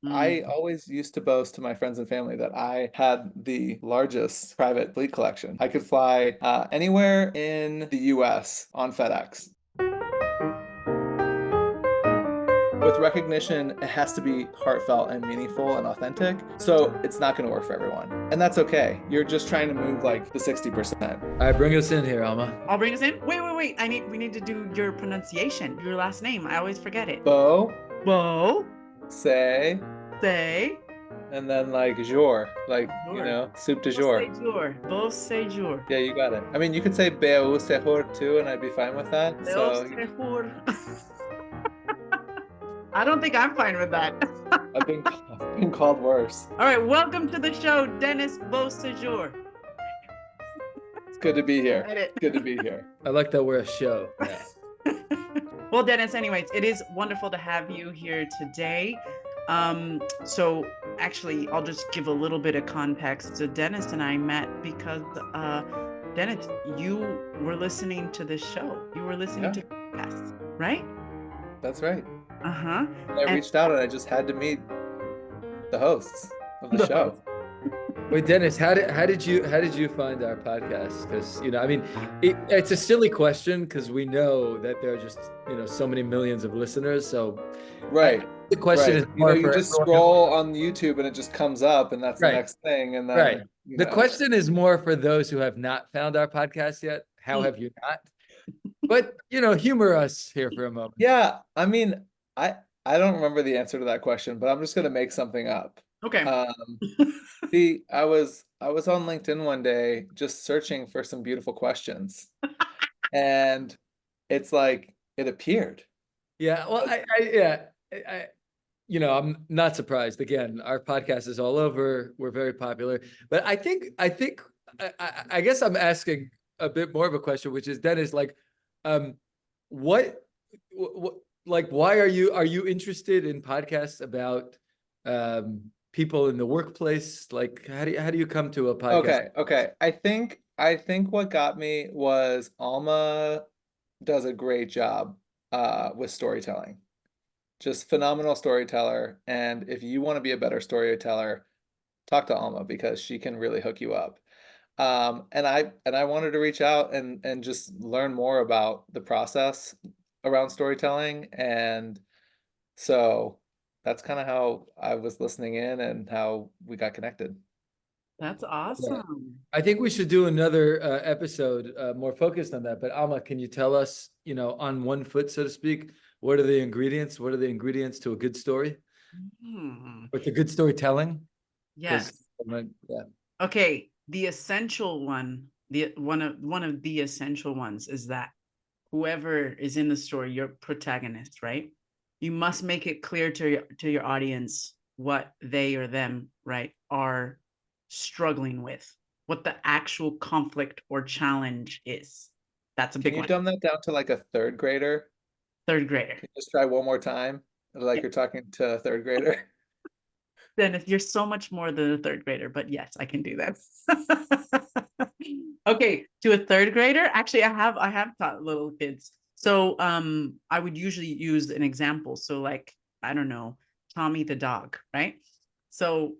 I always used to boast to my friends and family that I had the largest private fleet collection. I could fly anywhere in the US on FedEx. With recognition, it has to be heartfelt and meaningful and authentic. So it's not going to work for everyone. And that's okay. You're just trying to move like the 60%. All right, bring us in here, Alma. I'll bring us in. Wait. We need to do your pronunciation, your last name. I always forget it. Beau, Say, and then like jour, like, Jour. you know, soup du jour. Beausejour. Yeah, you got it. I mean, you could say Beausejour too, and I'd be fine with that. Beausejour. I don't think I'm fine with that. I've been called worse. All right, welcome to the show, Denis Beausejour. It's good to be here. Good to be here. I like that we're a show. Yeah. Well, Denis, anyways, it is wonderful to have you here today. So actually, I'll just give a little bit of context. So Denis and I met because, Denis, you were listening to this show. You were listening to the podcast, right? That's right. Uh-huh. I reached out and I just had to meet the hosts of the show. Wait, Denis, how did you find our podcast? Because I mean, it's a silly question because we know that there are just so many millions of listeners. So right, the question is more you just scroll on YouTube and it just comes up, and that's the next thing. And then the question is more for those who have not found our podcast yet. How have you not? But humor us here for a moment. Yeah, I mean, I don't remember the answer to that question, but I'm just gonna make something up. Okay. See, I was on LinkedIn one day just searching for some beautiful questions, and it's like it appeared. Yeah, well, I'm not surprised. Again, our podcast is all over. We're very popular, but I guess I'm asking a bit more of a question, which is, Denis, like, what like, why are you interested in podcasts about people in the workplace? Like, how do you come to a podcast? Okay. I think what got me was Alma does a great job with storytelling. Just phenomenal storyteller. And if you want to be a better storyteller, talk to Alma because she can really hook you up. And I wanted to reach out and just learn more about the process around storytelling. And so that's kind of how I was listening in and how we got connected. That's awesome. Yeah. I think we should do another episode more focused on that. But Alma, can you tell us, on one foot, so to speak, what are the ingredients? What are the ingredients to a good story? Or to good storytelling? Yes. Yeah. Okay. The essential one, one of the essential ones is that whoever is in the story, your protagonist, right? You must make it clear to your audience what they or them, right, are struggling with, what the actual conflict or challenge is. That's a big one. Can you dumb that down to like a third grader? Third grader. Can you just try one more time? Like you're talking to a third grader? Then you're so much more than a third grader, but yes, I can do that. Okay, to a third grader, actually, I have taught little kids. So I would usually use an example. So like, I don't know, Tommy the dog, right? So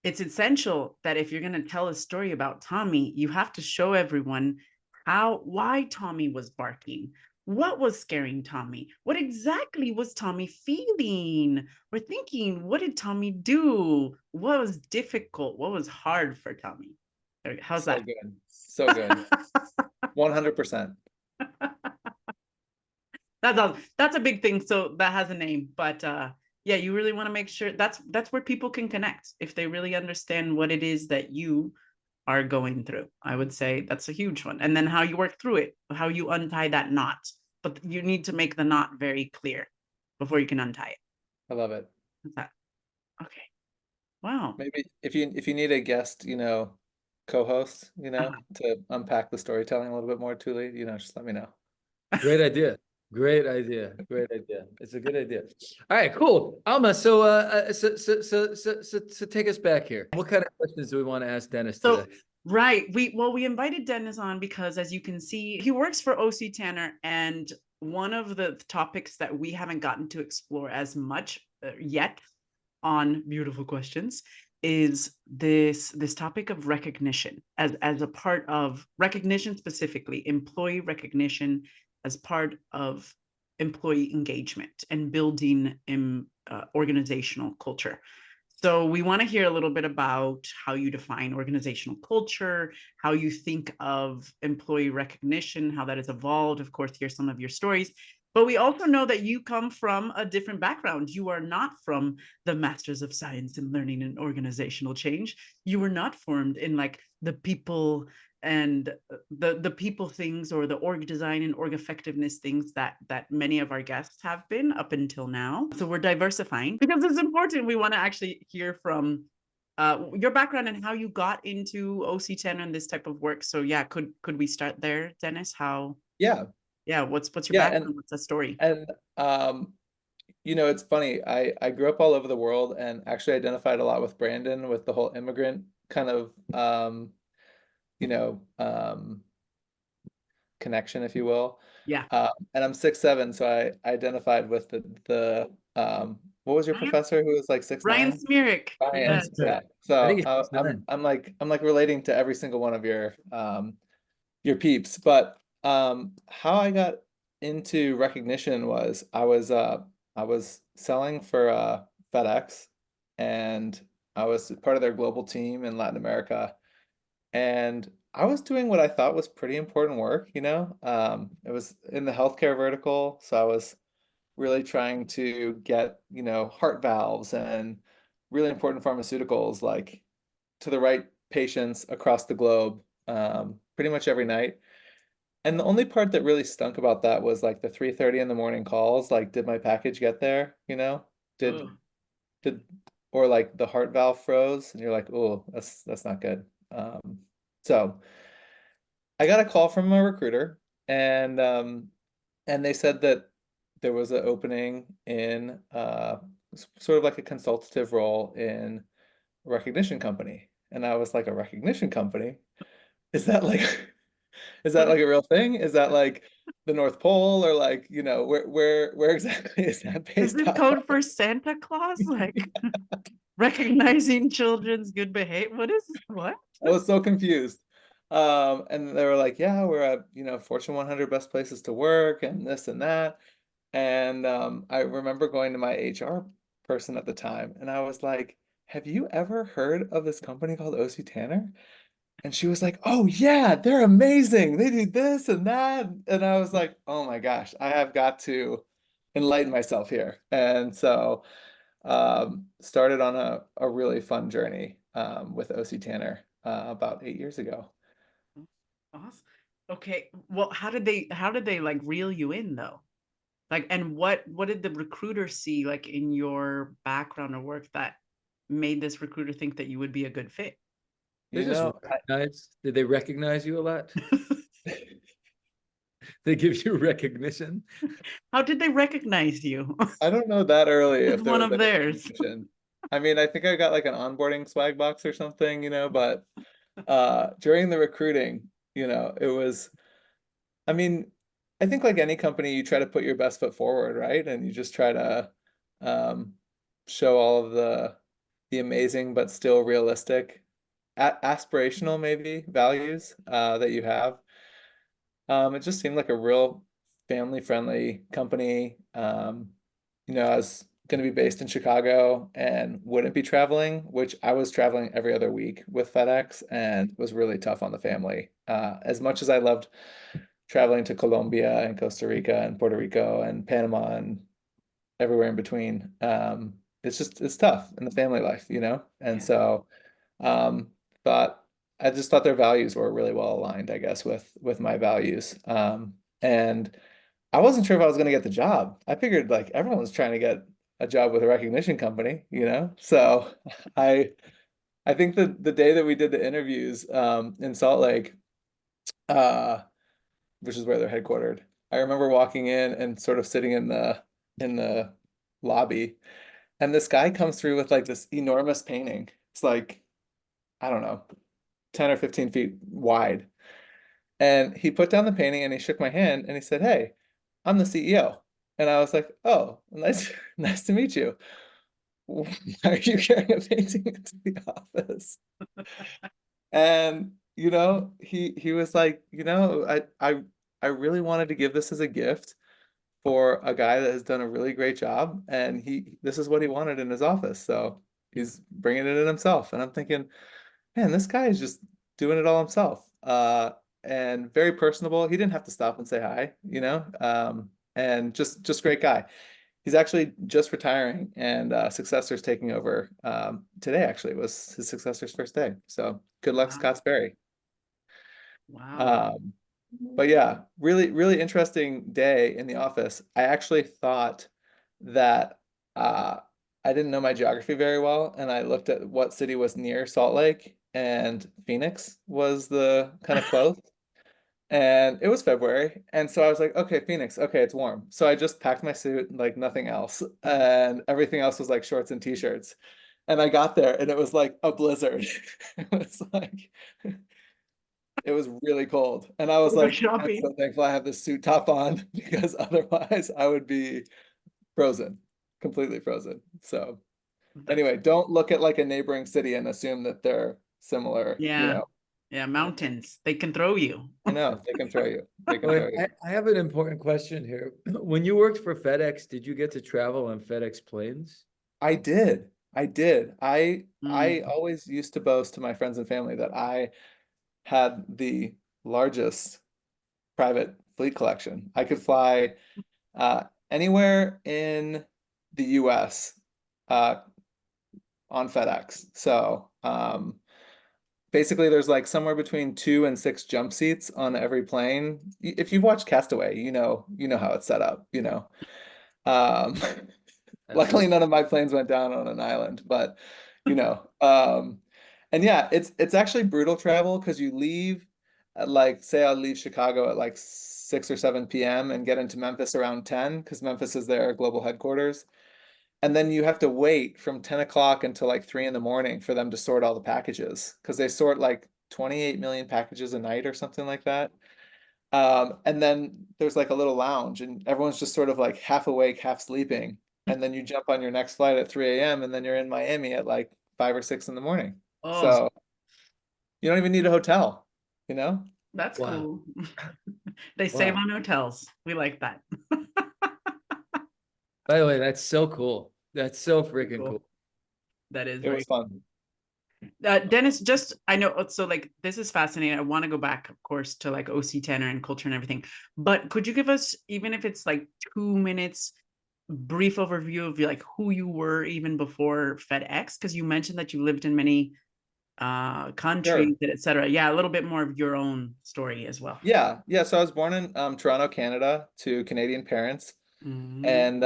it's essential that if you're going to tell a story about Tommy, you have to show everyone why Tommy was barking. What was scaring Tommy? What exactly was Tommy feeling or thinking? What did Tommy do? What was difficult? What was hard for Tommy? How's that? Good. So good. 100%. That's a big thing. So that has a name, but yeah, you really want to make sure that's where people can connect if they really understand what it is that you are going through. I would say that's a huge one. And then how you work through it, how you untie that knot. But you need to make the knot very clear before you can untie it. I love it. What's that? Okay. Wow. Maybe if you need a guest, co-host, to unpack the storytelling a little bit more, Tuli, just let me know. Great idea. It's a good idea. All right, cool. Alma, so take us back here. What kind of questions do we want to ask Denis today? Right. We invited Denis on because, as you can see, he works for OC Tanner, and one of the topics that we haven't gotten to explore as much yet on Beautiful Questions is this topic of recognition as a part of recognition, specifically employee recognition as part of employee engagement and building organizational culture. So we want to hear a little bit about how you define organizational culture, how you think of employee recognition, how that has evolved. Of course, hear some of your stories. But we also know that you come from a different background. You are not from the Masters of Science in Learning and Organizational Change. You were not formed in like the people and the people things or the org design and org effectiveness things that many of our guests have been up until now. So we're diversifying because it's important. We want to actually hear from your background and how you got into OC10 and this type of work. So yeah, could we start there, Dennis? How Yeah. yeah, what's your Yeah. background? What's the story? And you know, it's funny. I grew up all over the world and actually identified a lot with Brandon with the whole immigrant kind of you know, connection, if you will. Yeah. And I'm 6'7", so I identified with the what was your professor who was like six Ryan nine? Smearick. Ryan, Yes. yeah. I think So it's 6'9". I'm like relating to every single one of your peeps. But how I got into recognition was I was selling for FedEx, and I was part of their global team in Latin America, and I was doing what I thought was pretty important work, you know. It was in the healthcare vertical, so I was really trying to get, you know, heart valves and really important pharmaceuticals like to the right patients across the globe, pretty much every night. And the only part that really stunk about that was like the 3:30 in the morning calls, like did my package get there, you know? Did Oh. did or like the heart valve froze and you're like, "Oh, that's not good." So I got a call from a recruiter, and they said that there was an opening in sort of like a consultative role in a recognition company. And I was like, a recognition company? Is that like is that What like a real thing? Is that like the North Pole, or like, you know, where exactly is that is based this off of? code for Santa Claus? Like recognizing children's good behavior. What is what? I was so confused. And they were like, yeah, we're at, you know, Fortune 100 best places to work and this and that. And I remember going to my HR person at the time, and I was like, have you ever heard of this company called OC Tanner? And she was like, oh yeah, they're amazing. They do this and that. And I was like, oh my gosh, I have got to enlighten myself here. And so started on a really fun journey with OC Tanner about 8 years ago. Awesome. Okay. Well, how did they like reel you in though? Like, and what did the recruiter see like in your background or work that made this recruiter think that you would be a good fit? They You just know, recognize. Did they recognize you a lot? They give you recognition. How did they recognize you I don't know that early as if there one was of any theirs? recognition. I mean, I think I got like an onboarding swag box or something, you know, but during the recruiting, you know, it was, I mean, I think like any company, you try to put your best foot forward, right? And you just try to um, show all of the amazing but still realistic, aspirational maybe values that you have. It just seemed like a real family-friendly company. You know, I was going to be based in Chicago and wouldn't be traveling, which I was traveling every other week with FedEx and was really tough on the family. As much as I loved traveling to Colombia and Costa Rica and Puerto Rico and Panama and everywhere in between, it's tough in the family life, you know? And Yeah. so um, thought I just thought their values were really well aligned, I guess, with my values. And I wasn't sure if I was going to get the job. I figured like everyone's trying to get a job with a recognition company, you know? So I I think the day that we did the interviews in Salt Lake, uh, which is where they're headquartered, I remember walking in and sort of sitting in the lobby, and this guy comes through with like this enormous painting. It's like, I don't know, 10 or 15 feet wide. And he put down the painting and he shook my hand and he said, hey, I'm the CEO. And I was like, oh, nice, nice to meet you. why are you carrying a painting into the office? And he was like, I really wanted to give this as a gift for a guy that has done a really great job, and this is what he wanted in his office, so he's bringing it in himself. And I'm thinking, man, this guy is just doing it all himself. And very personable. He didn't have to stop and say hi, and just great guy. He's actually just retiring, and successor's taking over. Today actually was his successor's first day. So good luck, Wow. Scott Sperry. Wow. Um, but yeah, really, really interesting day in the office. I actually thought that uh, I didn't know my geography very well, and I looked at what city was near Salt Lake, and Phoenix was the kind of close. And it was February, and so I was like, okay, Phoenix, okay, it's warm. So I just packed my suit, like nothing else, and everything else was like shorts and t-shirts. And I got there, and it was like a blizzard. It was like it was really cold. And I was Go like, I'm so shopping. thankful I have this suit top on because otherwise I would be frozen, completely frozen. So That's anyway, don't look at like a neighboring city and assume that they're similar, yeah. Yeah, mountains. They can throw you. they can throw you. They can Wait, throw you. I have an important question here. When you worked for FedEx, did you get to travel on FedEx planes? I did. I did. I Mm. always used to boast to my friends and family that I had the largest private fleet collection. I could fly anywhere in the US uh, on FedEx. So basically, there's like somewhere between 2 and 6 jump seats on every plane. If you've watched Castaway, you know how it's set up. Um, Luckily, Absolutely. none of my planes went down on an island, but you know, um, and yeah, it's actually brutal travel because you leave at like, say I'll leave Chicago at like 6 or 7 p.m. and get into Memphis around 10 because Memphis is their global headquarters. And then you have to wait from 10 o'clock until like 3 in the morning for them to sort all the packages because they sort like 28 million packages a night or something like that. And then there's like a little lounge, and everyone's just sort of like half awake, half sleeping. And then you jump on your next flight at 3 a.m. and then you're in Miami at like 5 or 6 in the morning. Oh, So you don't even need a hotel, you know? that's Wow. cool. They save Wow. on hotels. We like that. By the way, that's so cool. That's so Very freaking cool. cool. That is It very was fun. Dennis, just I know so like this is fascinating. I want to go back, of course, to like OC tenor and culture and everything. But could you give us, even if it's like 2 minutes, brief overview of like who you were even before FedEx? Because you mentioned that you lived in many Sure. countries, etc. Yeah, a little bit more of your own story as well. Yeah. Yeah. So I was born in Toronto, Canada, to Canadian parents. Mhm. And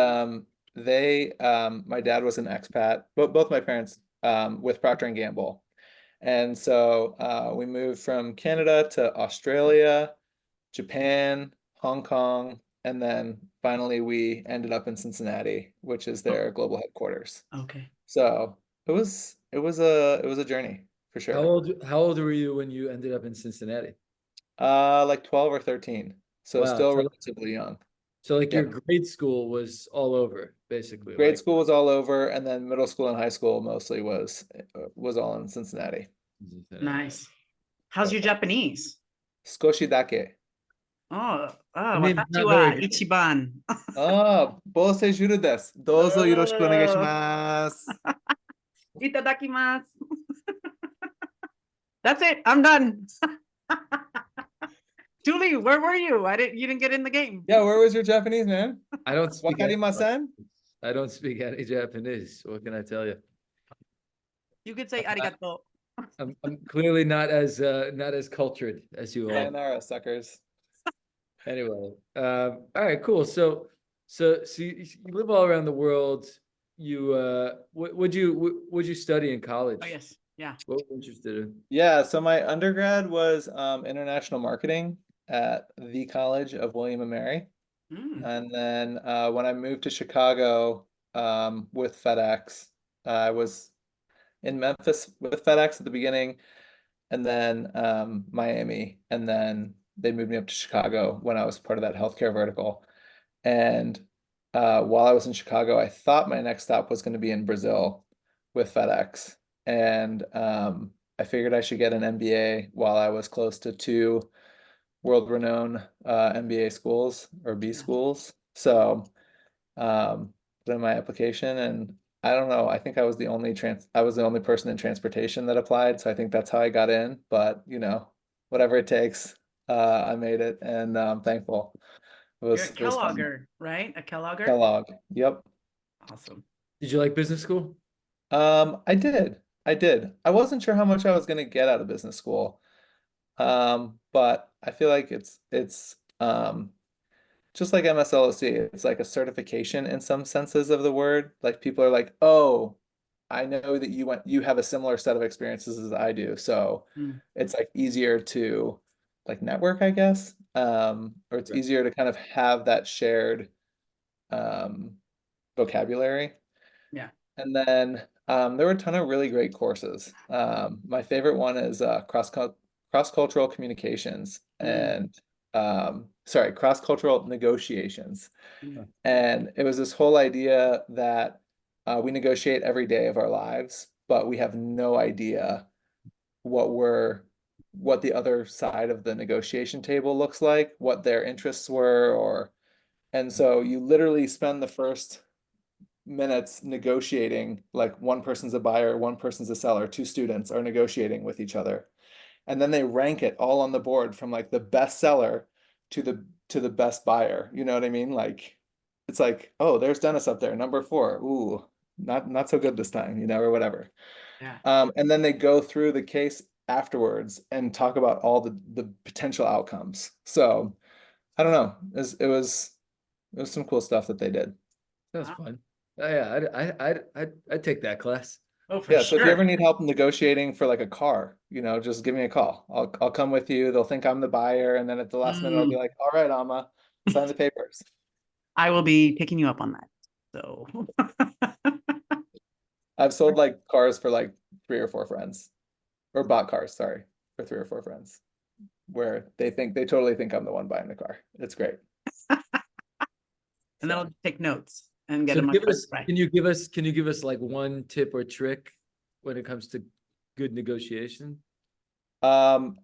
my dad was an expat, but both my parents with Procter and Gamble. And so we moved from Canada to Australia, Japan, Hong Kong, and then finally we ended up in Cincinnati, which is Oh, their global headquarters. okay. So it was a journey for sure. How old were you when you ended up in Cincinnati? Like 12 or 13. So Wow. still relatively young. So like your Yep. grade school was all over, basically. Grade Like school was all over, and then middle school and high school mostly was all in Cincinnati. Cincinnati. Nice. How's Yep. your Japanese? Skoshi dake. Oh, I mean, watashi not very wa good. ichiban. ボーセジュルです。どうぞよろしくお願いしOh, ます。itadakimasu. That's it. I'm done. Julie, where were you? You didn't get in the game. Yeah, where was your Japanese, man? I don't speak any. Wakarimasen? I don't speak any Japanese. What can I tell you? You could say arigato. I'm clearly not as cultured as you are. Sayonara, suckers. Anyway, all right, cool. So you live all around the world. You would you study in college? Oh yes. Yeah. What were you interested in? Yeah, so my undergrad was international marketing at the College of William and Mary. Mm, And then when I moved to Chicago with FedEx, I was in Memphis with FedEx at the beginning, and then Miami, and then they moved me up to Chicago when I was part of that healthcare vertical. And while I was in Chicago, I thought my next stop was going to be in Brazil with FedEx. And I figured I should get an MBA while I was close to two world-renowned MBA schools or B Yeah. schools. So put in my application, and I don't know. I think I was the only person in transportation that applied, so I think that's how I got in. But whatever it takes, I made it, and I'm thankful. You're a It was fun. Kellogger, right? A Kellogger? Kellogg. Yep. Awesome. Did you like business school? I did. I did. I wasn't sure how much I was going to get out of business school. But I feel like it's just like MSLOC, it's like a certification in some senses of the word. Like people are like, "Oh, I know that you have a similar set of experiences as I do." So Mm, it's like easier to like network, I guess. Or it's Right. easier to kind of have that shared um vocabulary. yeah. And then there were a ton of really great courses. My favorite one is cross-cultural communications Mm, and sorry, cross-cultural negotiations. mm, And it was this whole idea that we negotiate every day of our lives, but we have no idea what we're what the other side of the negotiation table looks like, what their interests were, or and so you literally spend the first minutes negotiating, like one person's a buyer, one person's a seller, two students are negotiating with each other. And then they rank it all on the board from like the best seller to the best buyer. You know what I mean? Like it's like, oh, there's Dennis up there, number four. Ooh, not so good this time, or whatever. yeah. And then they go through the case afterwards and talk about all the potential outcomes. So I don't know. It was some cool stuff that they did. That was Wow. fun. Oh, yeah, I'd take that class. Oh, for Yeah, so if you ever sure. need help negotiating for like a car, just give me a call. I'll come with you. They'll think I'm the buyer, and then at the last minute I'll be Mm, like, "All right, Alma, sign the papers." I will be picking you up on that. So, I've sold like cars for like three or four friends, or bought cars, sorry, for three or four friends, where they totally think I'm the one buying the car. It's great. and then So, I'll take notes and get So a much better price. can you give us like one tip or trick when it comes to good negotiation? um,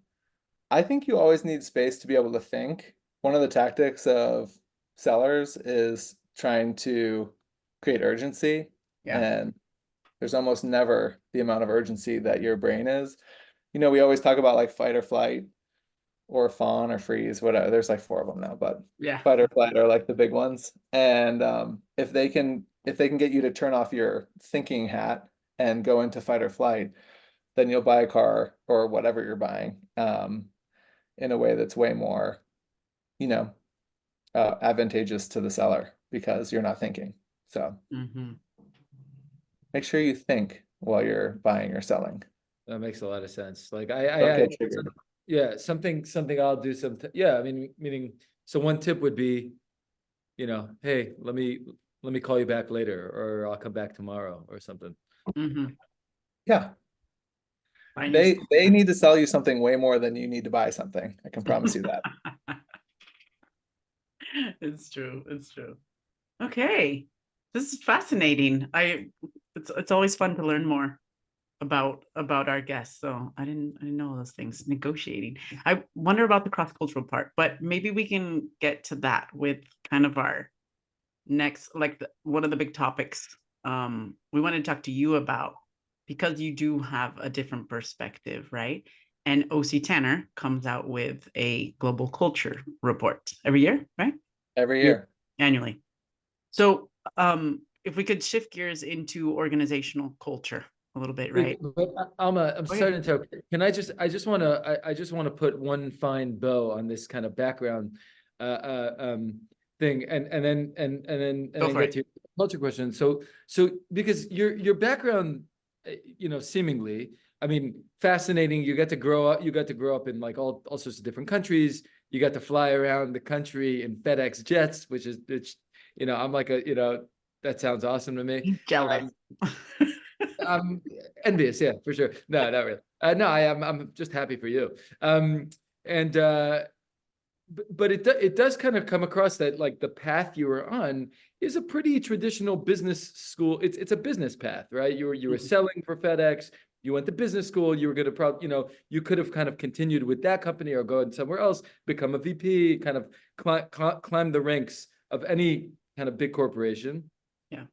I think you always need space to be able to think. One of the tactics of sellers is trying to create urgency, Yeah. and there's almost never the amount of urgency that your brain is. We always talk about like fight or flight or fawn or freeze, whatever. There's like four of them now, but Yeah. fight or flight are like the big ones. And if they can get you to turn off your thinking hat and go into fight or flight, then you'll buy a car or whatever you're buying in a way that's way more, you know, advantageous to the seller because you're not thinking. So Hmm. make sure you think while you're buying or selling. That makes a lot of sense. Like Don't get triggered. yeah, something I'll do something. Yeah, I mean, meaning, so one tip would be, hey, let me call you back later, or I'll come back tomorrow or something. Hmm. Yeah, Find your they need to sell you something way more than you need to buy something. I can promise you that. It's true. It's true. Okay. This is fascinating. It's always fun to learn more about our guests. So I didn't know those things. Negotiating. I wonder about the cross-cultural part, but maybe we can get to that with kind of our next, like one of the big topics we want to talk to you about, because you do have a different perspective, right? And OC Tanner comes out with a global culture report every year, right? Every Yeah. year. Annually. So if we could shift gears into organizational culture a little bit, right? But Alma, I'm Oh sorry yeah. to interrupt. Can I just want to put one fine bow on this kind of background thing, and Go then for get it. to your culture question. So because your background, seemingly, I mean, fascinating. You got to grow up in like all sorts of different countries. You got to fly around the country in FedEx jets, which I'm like that sounds awesome to me. He's jealous. I'm envious, yeah, for sure. No, not really. No, I'm just happy for you. And but it does kind of come across that like the path you were on is a pretty traditional business school. It's a business path, right? You were selling for FedEx. You went to business school. You were going to probably, you could have kind of continued with that company or go somewhere else, become a VP, kind of climb the ranks of any kind of big corporation. Yeah.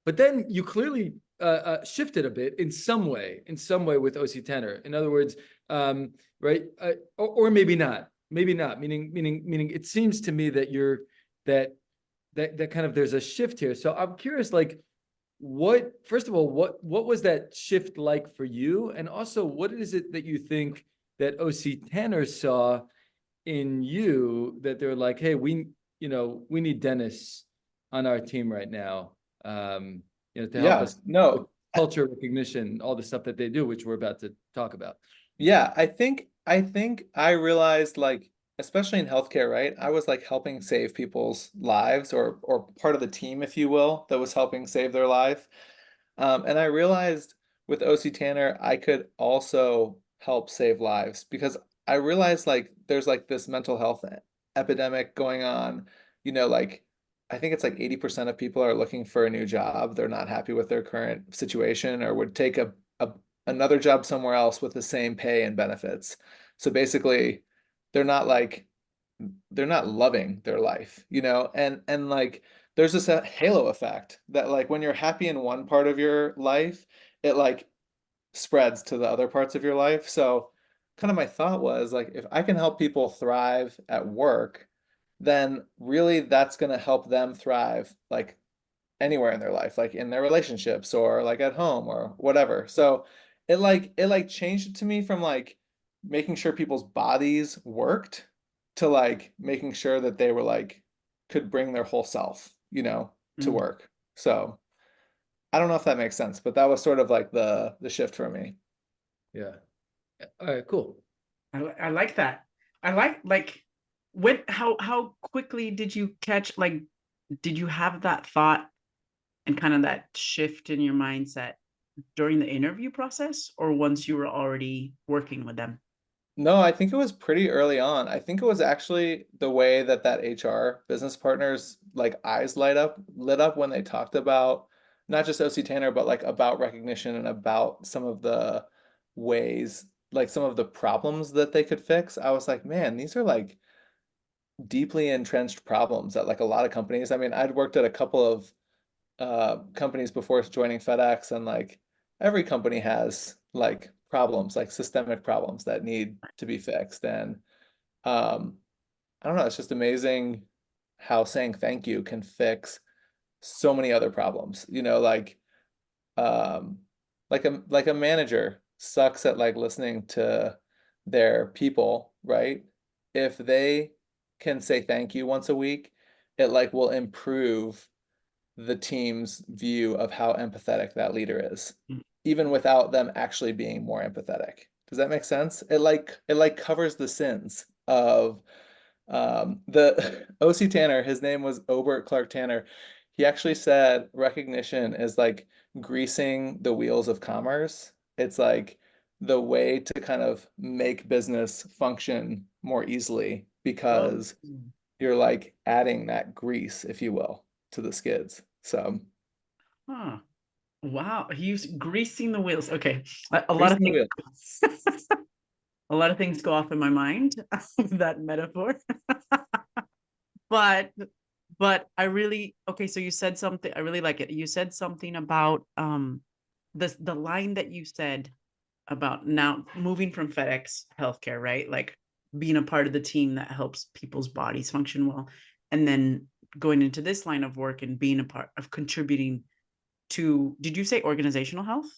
But then you clearly shifted a bit in some way with OC Tanner. In other words, right, or maybe not. Meaning, it seems to me that that kind of there's a shift here. So I'm curious, like, first of all, what was that shift like for you? And also, what is it that you think that OC Tanner saw in you that they're like, hey, we need Dennis on our team right now, to help Yeah, us with no, culture recognition, all the stuff that they do, which we're about to talk about. yeah, I think I realized, like, especially in healthcare, right? I was like helping save people's lives, or part of the team, if you will, that was helping save their life. And I realized with OC Tanner, I could also help save lives, because I realized, like, there's like this mental health epidemic going on. Like, I think it's like 80% of people are looking for a new job. They're not happy with their current situation, or would take another job somewhere else with the same pay and benefits. So basically, they're not like they're not loving their life, and like there's this halo effect that, like, when you're happy in one part of your life, it like spreads to the other parts of your life. So kind of my thought was, like, if I can help people thrive at work, then really that's going to help them thrive, like, anywhere in their life, like in their relationships or like at home or whatever. So it like changed it to me from like making sure people's bodies worked to like making sure that they were like could bring their whole self, to Mm. work. So I don't know if that makes sense, but that was sort of like the shift for me. Yeah. All right, cool. I like that. I like when how quickly did you catch, like, did you have that thought and kind of that shift in your mindset during the interview process, or once you were already working with them? No, I think it was pretty early on. I think it was actually the way that HR business partners like eyes lit up when they talked about not just OC Tanner, but like about recognition and about some of the ways, like some of the problems that they could fix. I was like, man, these are like deeply entrenched problems that like a lot of companies. I mean, I'd worked at a couple of companies before joining FedEx, and like every company has like problems, like systemic problems that need to be fixed. And um, I don't know, it's just amazing how saying thank you can fix so many other problems. Um, like a manager sucks at like listening to their people, right? If they can say thank you once a week, it like will improve the team's view of how empathetic that leader is, Mm. even without them actually being more empathetic. Does that make sense? It like covers the sins of the OC Tanner. His name was Obert Clark Tanner. He actually said recognition is like greasing the wheels of commerce. It's like the way to kind of make business function more easily, Oh, because you're like adding that grease, if you will, to the skids. So huh. Wow. He was greasing the wheels. Okay. A lot of greasing the wheels. things a lot of things go off in my mind with that metaphor. But I really, okay, so you said something, I really like it. You said something about the line that you said about now moving from FedEx healthcare, right? Like being a part of the team that helps people's bodies function well. And then going into this line of work and being a part of contributing to, did you say organizational health?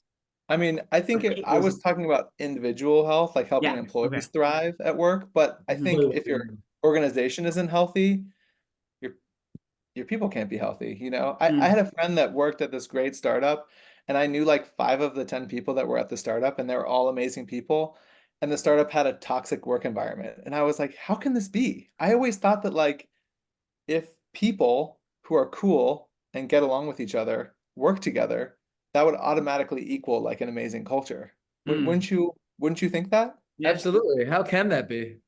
I mean, I think I Was was talking about individual health, like helping yeah. Okay. employees thrive at work, but I Mhm. think if your organization isn't healthy, your your people can't be healthy, I Mm. had a friend that worked at this great startup, and I knew like 5 of the 10 people that were at the startup, and they were all amazing people. And the startup had a toxic work environment. And I was like, how can this be? I always thought that, like, if people who are cool and get along with each other work together, that would automatically equal like an amazing culture. Mm. Wouldn't you think that? Yeah. Absolutely. How can that be?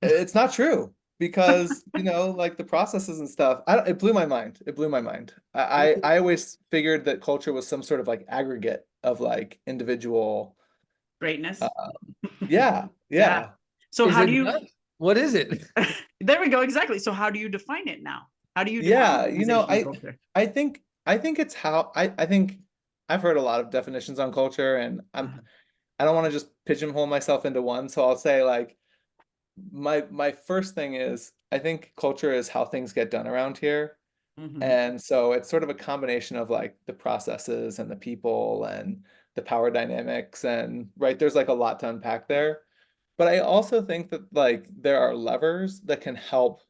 It's not true. because like the processes and stuff. It blew my mind. It blew my mind. I always figured that culture was some sort of like aggregate of like individual. Uh, Greatness. yeah, Yeah. yeah, So Is how it do you, not? What is it? there we go, exactly. So how do you define it now? How do you define yeah. organizational culture? I think it's how I think I've heard a lot of definitions on culture, and Uh-huh. I don't want to just pigeonhole myself into one. So I'll say like my first thing is I think culture is how things get done around here. Mhm. And so it's sort of a combination of like the processes and the people and the power dynamics and right there's like a lot to unpack there. But I also think that like there are levers that can help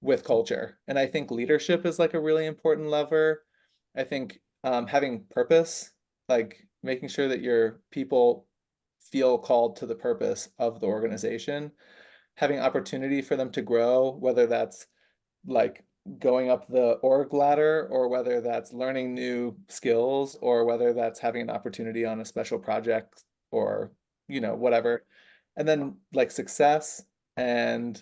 with culture. And I think leadership is like a really important lever. I think having purpose, like making sure that your people feel called to the purpose of the organization, having opportunity for them to grow, whether that's like going up the org ladder or whether that's learning new skills or whether that's having an opportunity on a special project or whatever. And then like success and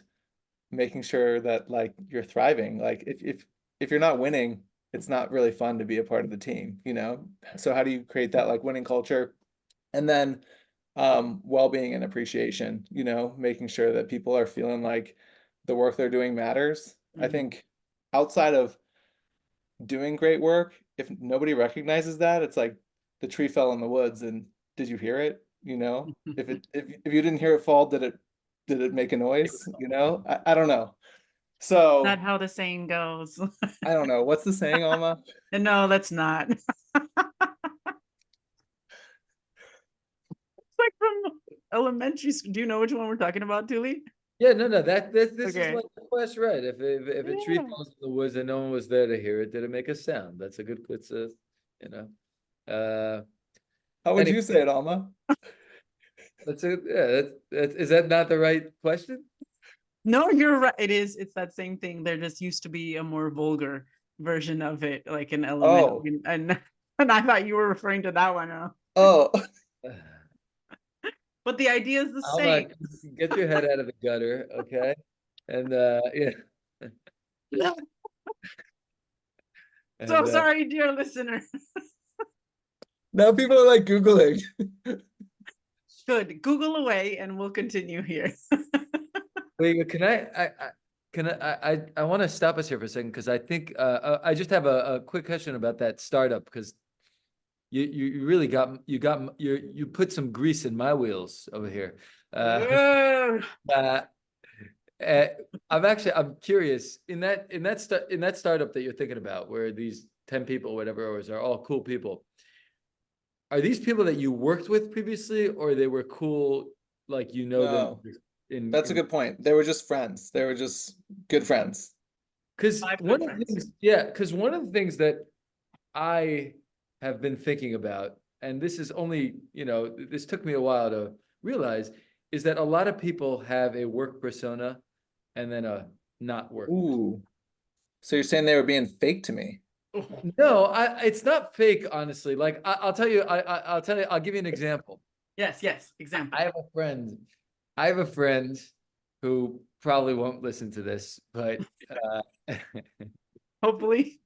making sure that like you're thriving. Like if you're not winning, it's not really fun to be a part of the team. So how do you create that like winning culture? And then well-being and appreciation, making sure that people are feeling like the work they're doing matters. I Mhm. think outside of doing great work, if nobody recognizes that, it's like the tree fell in the woods and did you hear it? If you didn't hear it fall, did it make a noise? I don't know. Not So how the saying goes. I don't know. What's the saying, Alma? No, that's not. It's like from elementary school. Do you know which one we're talking about, Tuli? Yeah, no. This is Okay. like the question, right? If a tree Yeah. falls in the woods and no one was there to hear it, did it make a sound? That's a good. It's a, you know. Uh, How would anyway, you say it, Alma? that's a yeah. Is that not the right question? No, you're right. It is. It's that same thing. There just used to be a more vulgar version of it, like in Oh, elementary, and I thought you were referring to that one. oh, But the idea is the I'm same. not get your head out of the gutter, okay? And yeah, So and sorry, dear listener. now people are like Googling. Good. Google away, and we'll continue here. wait, can I want to stop us here for a second because I think I just have a quick question about that startup because you really you put some grease in my wheels over here. Ugh. Uh, uh, I'm curious in that startup that you're thinking about where these 10 people or whatever are all cool people. Are these people that you worked with previously or they were cool like them No, that's a in good point. They were just friends. They were just good friends. because Five good one of the friends. things yeah, because one of the things that I have been thinking about, and this is only, this took me a while to realize, is that a lot of people have a work persona and then a not work. Ooh. So you're saying they were being fake to me? Oh, No, it's not fake, honestly. Like I'll tell you, I'll tell you, I'll give you an example. yes, yes. I Example. have a friend, I have a friend who probably won't listen to this, but Hopefully.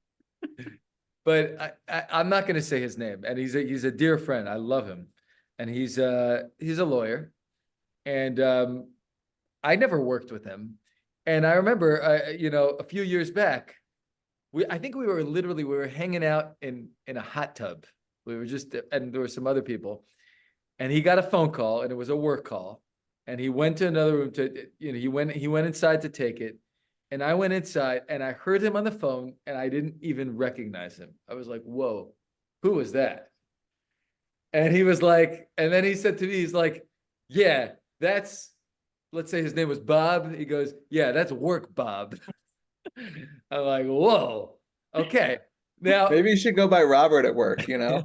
I'm not going to say his name. And he's a dear friend. I love him, and he's a lawyer, and I never worked with him. And I remember, a few years back, I think we were hanging out in a hot tub. We were just, and there were some other people, and he got a phone call, and it was a work call, and he went to another room he went inside to take it, and I went inside, and I heard him on the phone, and I didn't even recognize him. I was like, "Whoa, who was that?" And he was like, and then he said to me, he's like, "Yeah, that's." Let's say his name was Bob. He goes, "Yeah, that's work, Bob." I'm like, "Whoa, okay." Now, Maybe you should go by Robert at work? yeah,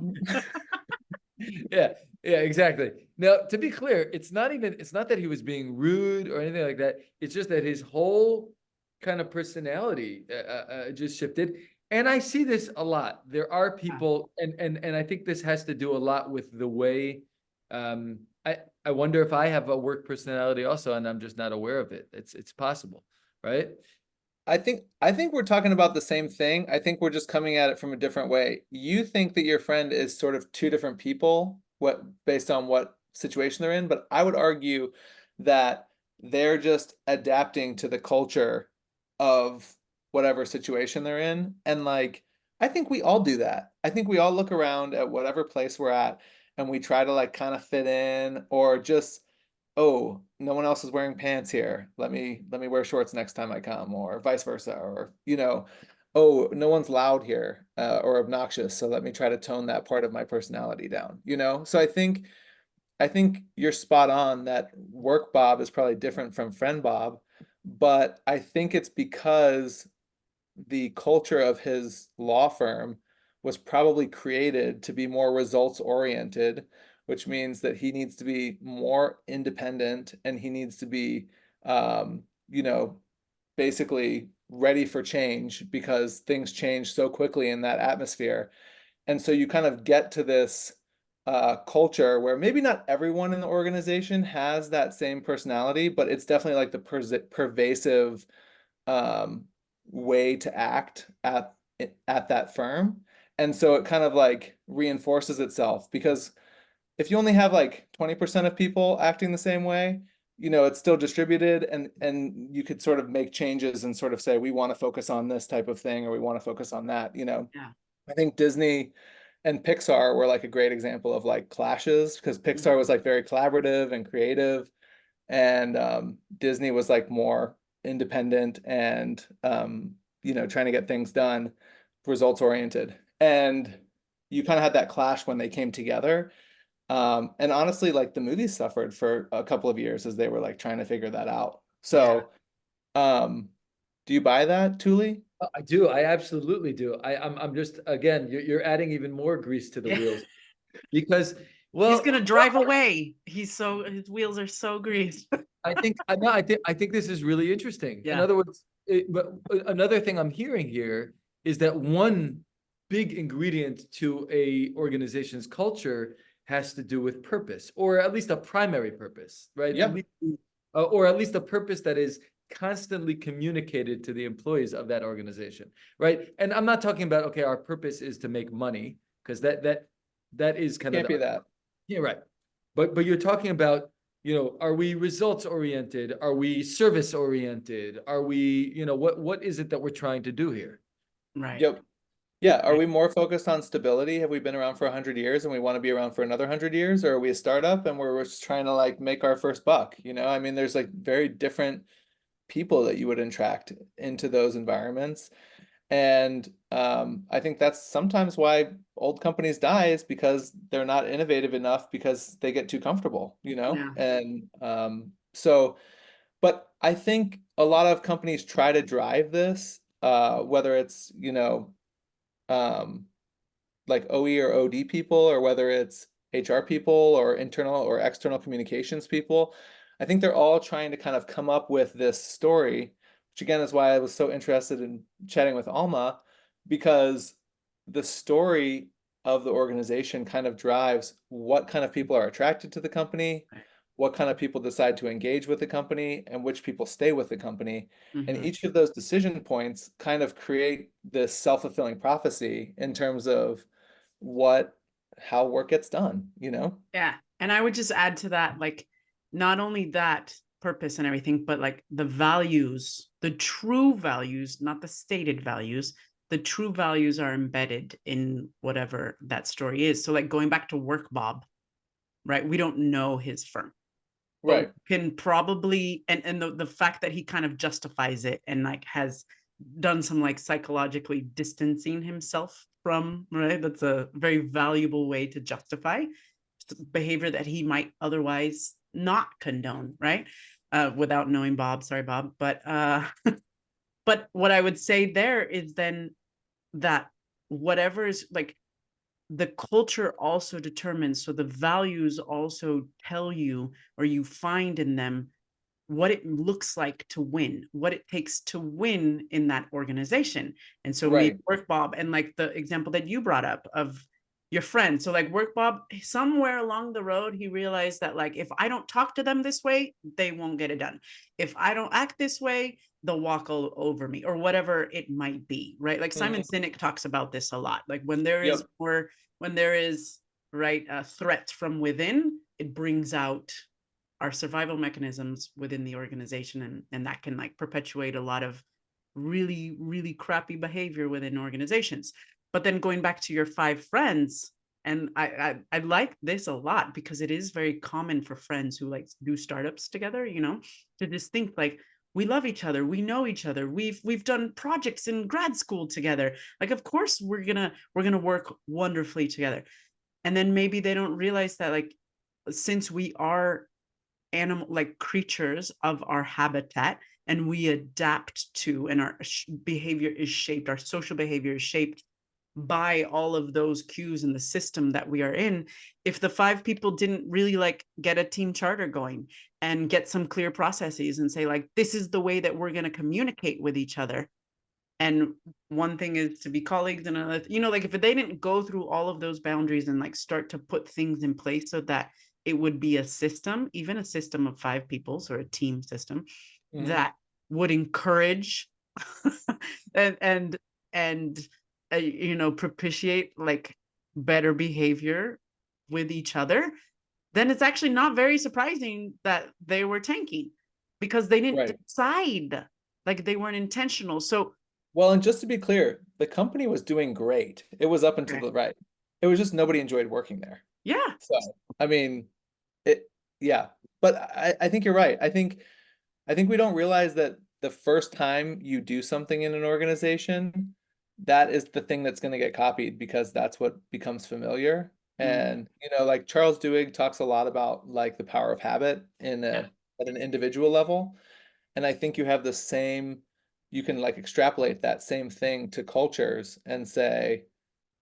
yeah, exactly. Now, to be clear, it's not that he was being rude or anything like that. It's just that his whole kind of personality just shifted. And I see this a lot. There are people, and I think this has to do a lot with the way um I I wonder if I have a work personality also, and I'm just not aware of it. It's possible. right? I think we're talking about the same thing. I think we're just coming at it from a different way. You think that your friend is sort of two different people, what based on what situation they're in, but I would argue that they're just adapting to the culture of whatever situation they're in. And like, I think we all do that. I think we all look around at whatever place we're at and we try to like kind of fit in or just oh, no one else is wearing pants here. Let me wear shorts next time I come, or vice versa, or oh, no one's loud here or obnoxious, so let me try to tone that part of my personality down. So I think you're spot on that work Bob is probably different from friend Bob, but I think it's because the culture of his law firm was probably created to be more results oriented, which means that he needs to be more independent and he needs to be, um, you know, basically ready for change because things change so quickly in that atmosphere. And so you kind of get to this culture where maybe not everyone in the organization has that same personality, but it's definitely like the pervasive um, way to act at that firm. And so it kind of like reinforces itself because if you only have like 20% of people acting the same way, it's still distributed and you could sort of make changes and sort of say we want to focus on this type of thing or we want to focus on that. Yeah. I think Disney and Pixar were like a great example of like clashes because Pixar Mhm. was like very collaborative and creative and Disney was like more independent and trying to get things done, results oriented. And you kind of had that clash when they came together. And honestly, like the movies suffered for a couple of years as they were like trying to figure that out. Yeah. So, um, do you buy that, Thule? I do. I absolutely do. I'm just, again, you're adding even more grease to the Yeah. wheels because, He's well, gonna drive away. His wheels are so greased. no, I think this is really interesting. In Yeah. other words, but another thing I'm hearing here is that one big ingredient to a organization's culture has to do with purpose, or at least a primary purpose, right? At Yep. least, or at least a purpose that is constantly communicated to the employees of that organization, right? And I'm not talking about, okay, our purpose is to make money, because that is kind of Can't be the, that. yeah, right. But you're talking about, are we results oriented? Are we service oriented? Are we, what is it that we're trying to do here? Right. Yep. Yeah. Are Right. we more focused on stability? Have we been around for 100 years and we want to be around for another 100 years? Or are we a startup and we're just trying to like make our first buck? I mean, there's like very different people that you would attract into those environments. And I think that's sometimes why old companies die is because they're not innovative enough because they get too comfortable. Yeah. And but I think a lot of companies try to drive this, whether it's, um, like OE or OD people, or whether it's HR people or internal or external communications people. I think they're all trying to kind of come up with this story, which again is why I was so interested in chatting with Alma, because the story of the organization kind of drives what kind of people are attracted to the company, Right. what kind of people decide to engage with the company, and which people stay with the company. And Mhm. each of those decision points kind of create this self-fulfilling prophecy in terms of what how work gets done. Yeah. And I would just add to that, like, not only that purpose and everything, but like the values, the true values, not the stated values, the true values are embedded in whatever that story is. So, like, going back to Work Bob, right? We don't know his firm, but we Right. can probably, and the fact that he kind of justifies it and like has done some like psychologically distancing himself from, right? That's a very valuable way to justify behavior that he might otherwise not condone, right? Without knowing Bob, sorry, Bob. But what I would say there is then that whatever is like the culture also determines, so the values also tell you, or you find in them, what it looks like to win, what it takes to win in that organization. And so me, Right. Work Bob, and like the example that you brought up of your friend. So like work Bob, somewhere along the road, he realized that like if I don't talk to them this way, they won't get it done. If I don't act this way, they'll walk all over me or whatever it might be, right? Like Simon Mhm. Sinek talks about this a lot. Like when there is Yep. more, when there is right a threat from within, it brings out our survival mechanisms within the organization, and that can like perpetuate a lot of really really crappy behavior within organizations. But then going back to your five friends, and I like this a lot because it is very common for friends who like do startups together, you know, to just think like we love each other, we know each other, we've done projects in grad school together, like of course we're gonna work wonderfully together. And then maybe they don't realize that like since we are animal like creatures of our habitat, and we adapt to, and our behavior is shaped, our social behavior is shaped by all of those cues in the system that we are in. If the five people didn't really like get a team charter going and get some clear processes and say like this is the way that we're going to communicate with each other, and one thing is to be colleagues and another, you know, like if they didn't go through all of those boundaries and like start to put things in place so that it would be a system, even a system of five people, so a team system Mhm. that would encourage and and you know, propitiate like better behavior with each other, then it's actually not very surprising that they were tanking because they didn't Right. decide, like they weren't intentional. So Well, and just to be clear, the company was doing great. It was up and to okay. the right. It was just nobody enjoyed working there. Yeah. So, I mean, it, yeah. But I think you're right. I think we don't realize that the first time you do something in an organization, that is the thing that's going to get copied because that's what becomes familiar. Mm, And, you know, like Charles Duhigg talks a lot about like the power of habit in yeah. a at an individual level. And I think you have the same, you can like extrapolate that same thing to cultures and say,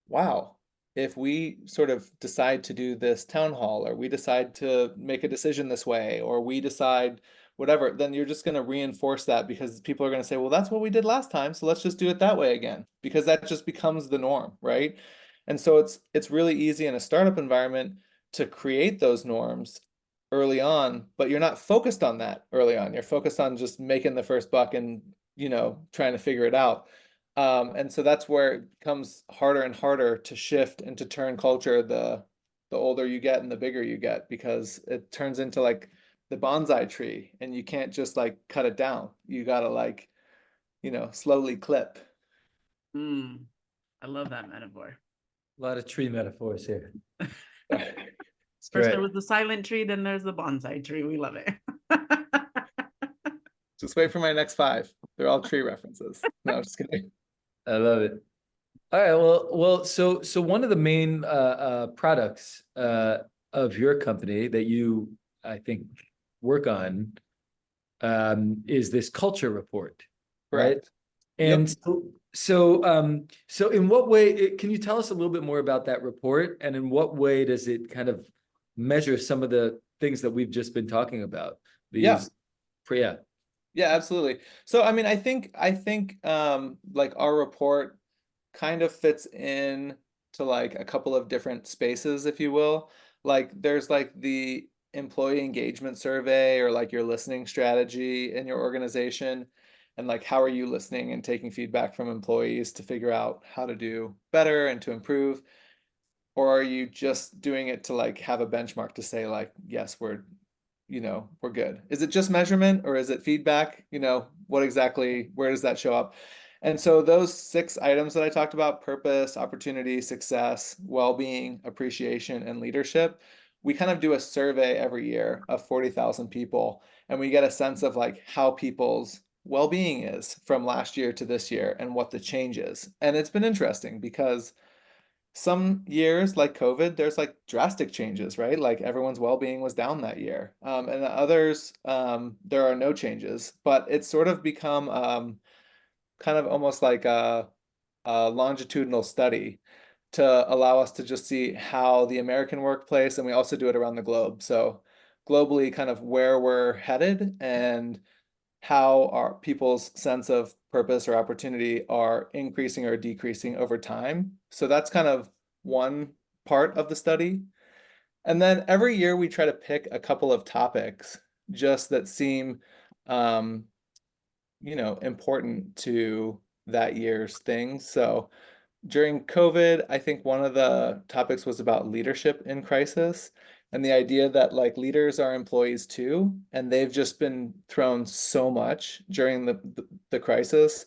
wow, if we sort of decide to do this town hall, or we decide to make a decision this way, or we decide whatever, then you're just going to reinforce that because people are going to say, well, that's what we did last time, so let's just do it that way again, because that just becomes the norm, right? And so it's really easy in a startup environment to create those norms early on, but you're not focused on that early on. You're focused on just making the first buck and, you know, trying to figure it out. And so that's where it becomes harder and harder to shift and to turn culture the older you get and the bigger you get, because it turns into like the bonsai tree and you can't just like cut it down. You gotta like, you know, slowly clip. Mm, I love that metaphor. A lot of tree metaphors here. It's First there great. was the silent tree, then there's the bonsai tree. We love it. Just wait for my next five. They're all tree references. No, I'm just kidding. I love it. All right. So one of the main products of your company that you, I think, work on is this culture report, right? Correct. And Yep. so in what way can you tell us a little bit more about that report, and in what way does it kind of measure some of the things that we've just been talking about? Yeah. These, yeah, Yeah, absolutely. So I mean, I think like our report kind of fits in to like a couple of different spaces, if you will. Like there's like the employee engagement survey, or like your listening strategy in your organization, and like how are you listening and taking feedback from employees to figure out how to do better and to improve. Or are you just doing it to like have a benchmark to say like, yes, we're, you know, we're good? Is it just measurement or is it feedback? You know, what exactly, where does that show up? And so those six items that I talked about, purpose, opportunity, success, well-being, appreciation, and leadership, we kind of do a survey every year of 40,000 people, and we get a sense of like how people's well-being is from last year to this year and what the change is. And it's been interesting because some years like COVID, there's like drastic changes, right? Like everyone's well-being was down that year. And others, there are no changes, but it's sort of become kind of almost like a longitudinal study to allow us to just see how the American workplace, and we also do it around the globe. So globally, kind of where we're headed and how our people's sense of purpose or opportunity are increasing or decreasing over time. So that's kind of one part of the study. And then every year we try to pick a couple of topics just that seem, um, important to that year's things. So during COVID, I think one of the topics was about leadership in crisis and the idea that like leaders are employees too, and they've just been thrown so much during the crisis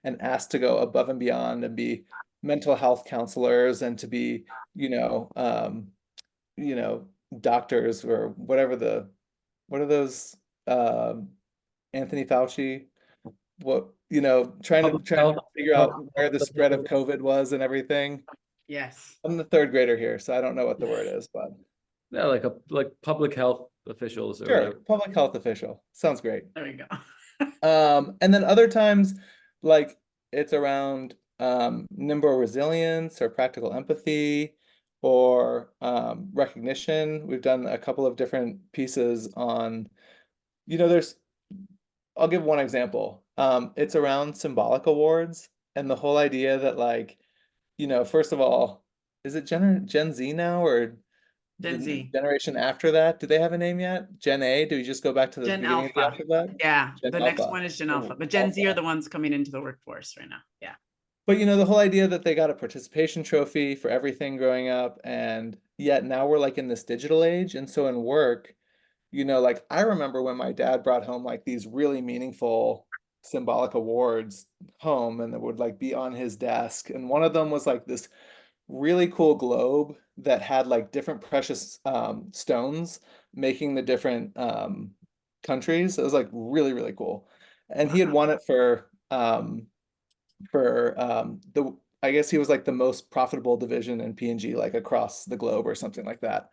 and asked to go above and beyond and be mental health counselors and to be, you know, um, you know, doctors or whatever what are those Anthony Fauci, Public trying to health, figure health, out where health the spread of officials. COVID was and everything. Yes. I'm the third grader here, so I don't know what the word is, but Yeah, like public health officials or sure, whatever. public health official. Sounds great. There we go. And then other times, like it's around nimble resilience or practical empathy or recognition. We've done a couple of different pieces on, there's I'll give one example. It's around symbolic awards and the whole idea that like, first of all, is it Gen Z now or Gen the Z. generation after that? Do they have a name yet? Gen A? Do we just go back to the Gen beginning of the Alpha. alphabet? Yeah. Gen The next Alpha. one is Gen Alpha. Oh, But Gen Z are Alpha. the ones coming into the workforce right now. Yeah. But the whole idea that they got a participation trophy for everything growing up, and yet now we're like in this digital age, and so in work, like I remember when my dad brought home like these really meaningful symbolic awards home and that would like be on his desk. And one of them was like this really cool globe that had like different precious stones making the different countries. It was like really, really cool. And he had Wow. won it for the I guess he was like the most profitable division in P&G like across the globe or something like that.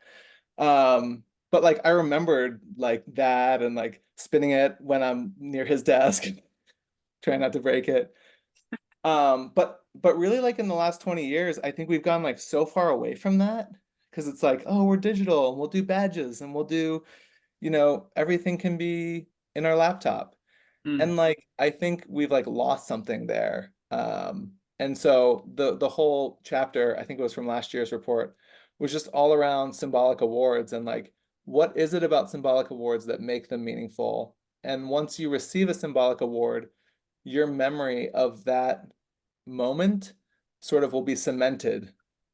But like I remembered like that and like spinning it when I'm near his desk, trying not to break it. But really like in the last 20 years, I think we've gone like so far away from that because it's like, oh, we're digital and we'll do badges and we'll do, everything can be in our laptop. Mm. And like I think we've like lost something there. And so the whole chapter, I think it was from last year's report, was just all around symbolic awards and like what is it about symbolic awards that make them meaningful? And once you receive a symbolic award, your memory of that moment sort of will be cemented.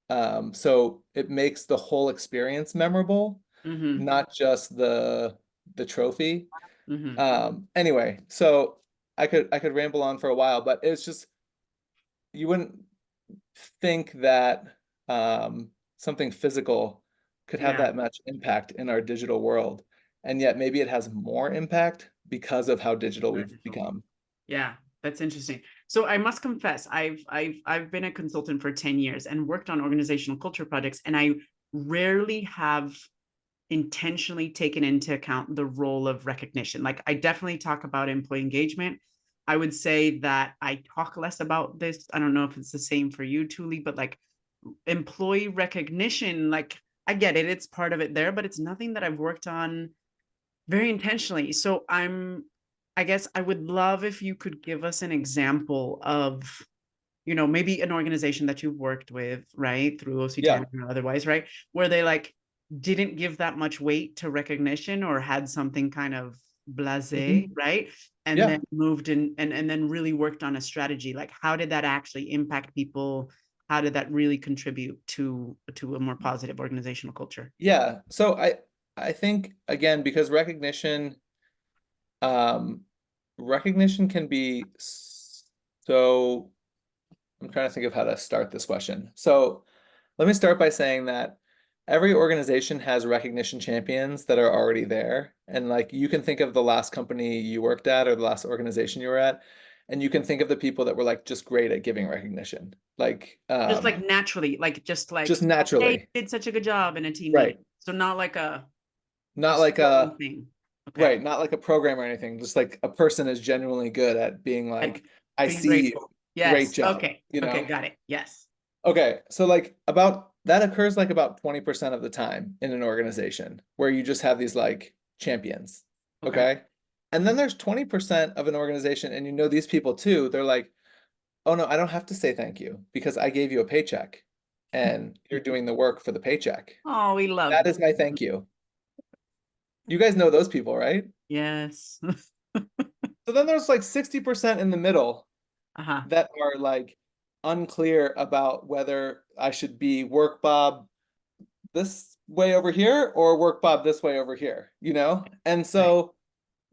So it makes the whole experience memorable, Mm-hmm. not just the trophy. Mm-hmm. Anyway, so I could ramble on for a while, but it's just you wouldn't think that something physical could have Yeah. that much impact in our digital world, and yet maybe it has more impact because of how digital we've Wonderful. become. Yeah, that's interesting. So I must confess, I've been a consultant for 10 years and worked on organizational culture projects, and I rarely have intentionally taken into account the role of recognition. Like I definitely talk about employee engagement. I would say that I talk less about this. I don't know if it's the same for you, Tuli, but like employee recognition, like I get it, it's part of it there, but it's nothing that I've worked on very intentionally. So I guess I would love if you could give us an example of, maybe an organization that you've worked with, right, through Yeah. OC10 or otherwise, right, where they like didn't give that much weight to recognition or had something kind of blasé, Mhm. right? And Yeah. then moved in and then really worked on a strategy. Like how did that actually impact people? How did that really contribute to a more positive organizational culture? Yeah. So I think again because um recognition can be so I'm trying to think of how to start this question. So let me start by saying that every organization has recognition champions that are already there. And like you can think of the last company you worked at or the last organization you were at, and you can think of the people that were like just great at giving recognition. Like Just like naturally, like just just like, hey, you naturally. did such a good job in a team Right. meeting. So not like a Not like strong a thing. Okay. right, not like a program or anything. Just like a person is genuinely good at being At like, I being see you. grateful. Great Yes. job, Okay. Okay. Got it. Yes. Okay, so like about that occurs like about 20% of the time in an organization where you just have these like champions. Okay. Okay. And then there's 20% of an organization, and these people too, they're like, oh no, I don't have to say thank you because I gave you a paycheck. and you're doing the work for the paycheck. Oh, we love That that. is my thank you. You guys know those people, right? Yes. So then there's like 60% in the middle Uh-huh. that are like unclear about whether I should be work Bob this way over here or work Bob this way over here, you know? And Right. so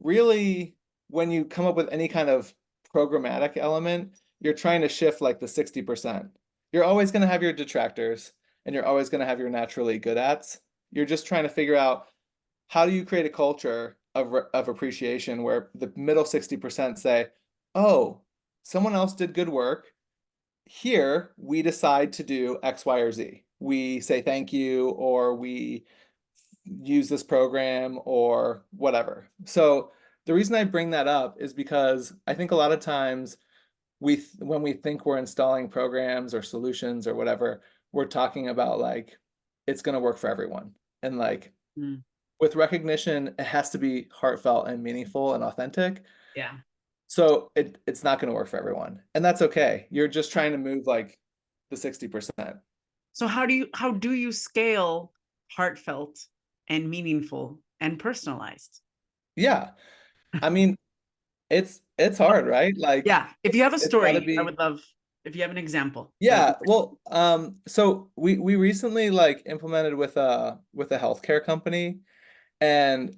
really when you come up with any kind of programmatic element, you're trying to shift like the 60%. You're always going to have your detractors and you're always going to have your naturally good ats. You're just trying to figure out how do you create a culture of appreciation where the middle 60% say, oh, someone else did good work. Here, we decide to do X, Y, or Z. We say thank you, or we use this program, or whatever. So the reason I bring that up is because I think a lot of times when we think we're installing programs or solutions or whatever, we're talking about like it's going to work for everyone. And like Mm. with recognition, it has to be heartfelt and meaningful and authentic. Yeah. So it's not going to work for everyone. And that's okay. You're just trying to move like the 60%. So how do you scale heartfelt and meaningful and personalized? Yeah. I mean, it's hard, right? Like Yeah. If you have a it's got to story, I be would love if you have an example. That'd be yeah. Well, so we recently like implemented with a healthcare company and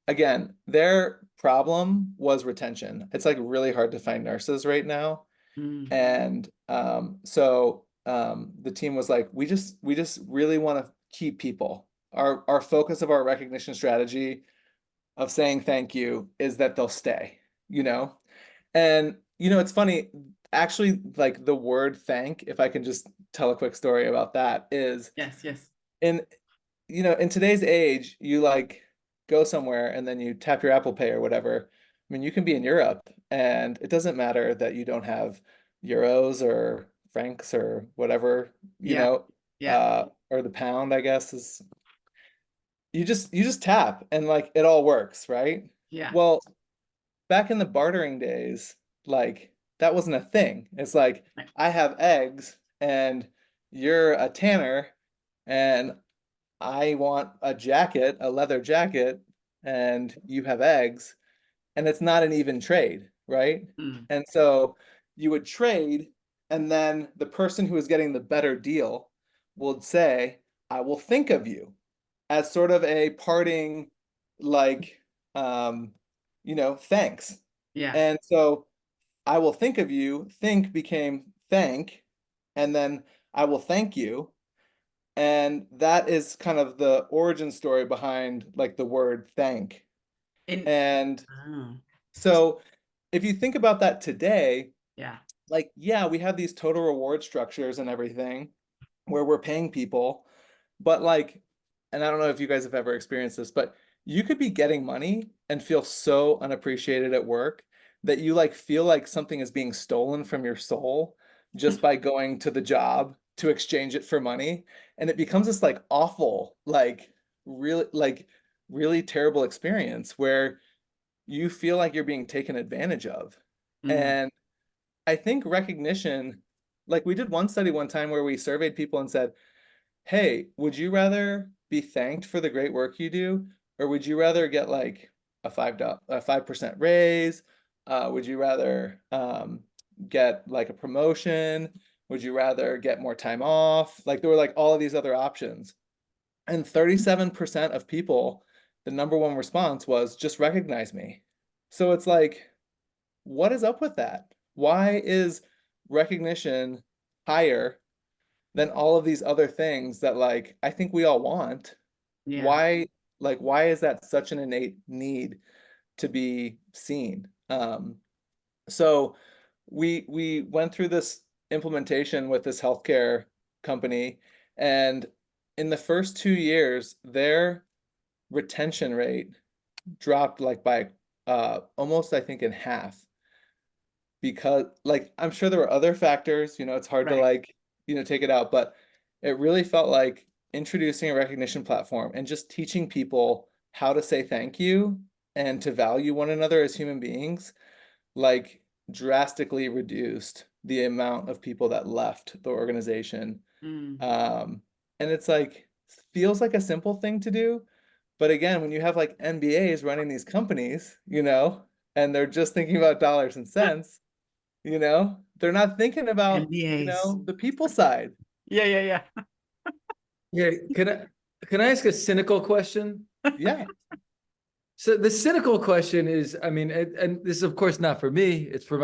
again, their problem was retention. It's like really hard to find nurses right now. great. Mm. And so the team was like, we just really want to keep people. Our focus of our recognition strategy of saying thank you is that they'll stay, you know? And it's funny, actually, like the word thank, if I can just tell a quick story about that, is Yes, yes. in in today's age, you like go somewhere and then you tap your Apple Pay or whatever. I mean, you can be in Europe and it doesn't matter that you don't have euros or francs or whatever, Yeah. Yeah. or the pound, I guess is you just tap and like it all works, right? Yeah. Well, back in the bartering days, like that wasn't a thing. It's like Right. I have eggs and you're a tanner and I want a jacket, a leather jacket, and you have eggs, and it's not an even trade, right? Mm. And so you would trade, and then the person who is getting the better deal would say, I will think of you as sort of a parting, like, thanks. Yeah. And so I will think of you, think became thank, and then I will thank you. And that is kind of the origin story behind like the word thank. In And oh, so if you think about that today, yeah. like, yeah, we have these total reward structures and everything where we're paying people, but like, and I don't know if you guys have ever experienced this, but you could be getting money and feel so unappreciated at work that you like feel like something is being stolen from your soul just by going to the job to exchange it for money. And it becomes this like awful, really terrible experience where you feel like you're being taken advantage of. Mm. And I think recognition, like we did one study one time where we surveyed people and said, hey, would you rather be thanked for the great work you do, or would you rather get like a 5% raise? Would you rather get like a promotion? Would you rather get more time off? Like there were like all of these other options. And 37% of people, the number one response was just recognize me. So it's like, what is up with that? Why is recognition higher than all of these other things that like I think we all want? Yeah. Why is that such an innate need to be seen? So we went through this implementation with this healthcare company, and in the first 2 years, their retention rate dropped like by almost I think in half because like I'm sure there were other factors, it's hard to Right. like, take it out, but it really felt like introducing a recognition platform and just teaching people how to say thank you and to value one another as human beings, like drastically reduced the amount of people that left the organization Mm. And it's like feels like a simple thing to do, but again, when you have like MBAs running these companies, and they're just thinking about dollars and cents, they're not thinking about, MBAs. the people side. Yeah, yeah, yeah. Yeah, can I ask a cynical question? Yeah. So the cynical question is, I mean, and this is of course not for me. It's for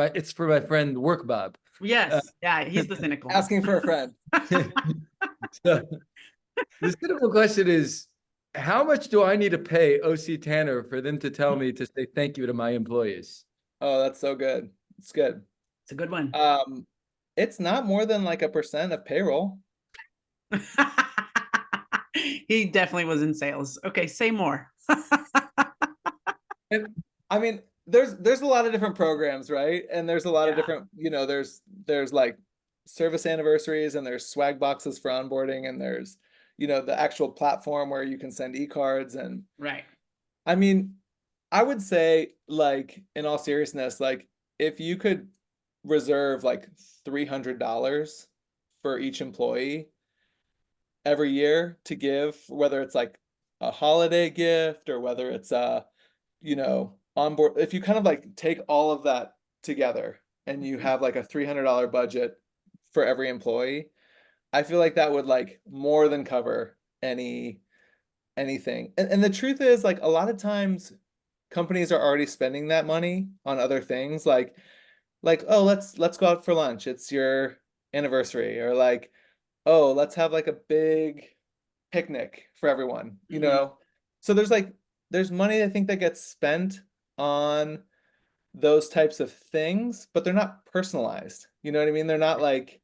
my friend Work Bob. Uh, Yes. Yeah, he's the cynical one. Asking for a friend. so the cynical question is, how much do I need to pay OC Tanner for them to tell me to say thank you to my employees? Oh, that's so good. It's good. It's a good one. It's not more than like a percent of payroll. He definitely was in sales. Okay, say more. And I mean, there's a lot of different programs, right? And there's a lot of Yeah, different, there's like service anniversaries and there's swag boxes for onboarding and there's, the actual platform where you can send e-cards. And right. I mean, I would say like in all seriousness, like if you could reserve like $300 for each employee every year to give, whether it's like a holiday gift or whether it's on board, if you kind of like take all of that together and you Mhm. have like a $300 budget for every employee, I feel like that would like more than cover anything. And the truth is like a lot of times companies are already spending that money on other things like oh let's go out for lunch, it's your anniversary, or like oh let's have like a big picnic for everyone, Mhm. so there's money I think that gets spent on those types of things, but they're not personalized, you know what I mean, they're not like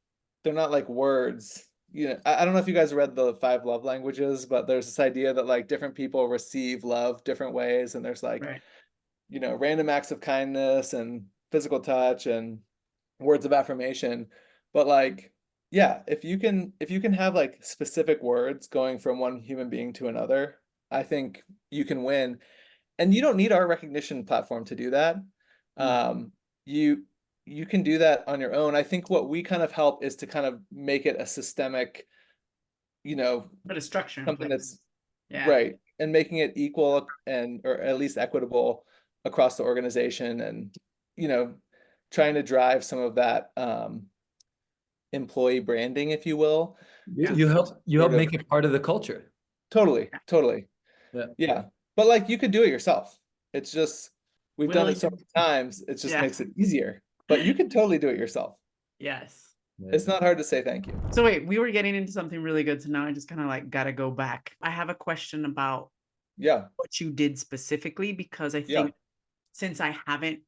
words. I don't know if you guys read the five love languages, but there's this idea that like different people receive love different ways, and there's like Right. random acts of kindness and physical touch and words of affirmation. But like, yeah, if you can have like specific words going from one human being to another, I think you can win. And you don't need our recognition platform to do that. Mm. Um, you you can do that on your own. I think what we kind of help is to kind of make it a systemic, you know, Put a structure in something place. that's Yeah. right, and making it equal and or at least equitable across the organization, and you know trying to drive some of that employee branding, if you will, You, Yeah. you to help you help sort of make it part of the culture. totally, Yeah. yeah. But like you could do it yourself. It's just we've done it so William. many times, it just Yeah. makes it easier. But you could totally do it yourself. Yes. Yeah. It's not hard to say thank you. So wait, we were getting into something really good. So now I just kind of like gotta go back. I have a question about Yeah, what you did specifically because I yeah, think since I haven't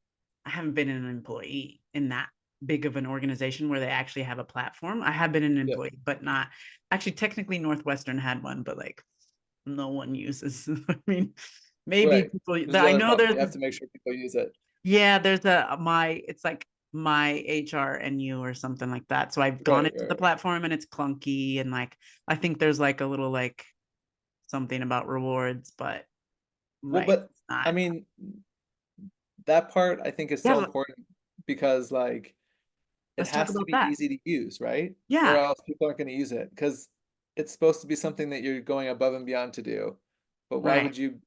been an employee in that big of an organization where they actually have a platform. I have been an yeah. employee, but not actually technically Northwestern had one, but like no one uses. I mean, maybe Right. people This is the I other know problem. there's You have to make sure people use it. yeah, there's it's like my HR and you or something like that. So I've gone Right, into right, the right. platform and it's clunky and like I think there's like a little like something about rewards, but Well, right, but it's I not. mean, that part I think is so Yeah, important because like it let's talk has to about be that. easy to use, right? Or Yeah, else people aren't going to use it because it's supposed to be something that you're going above and beyond to do. But why right. would you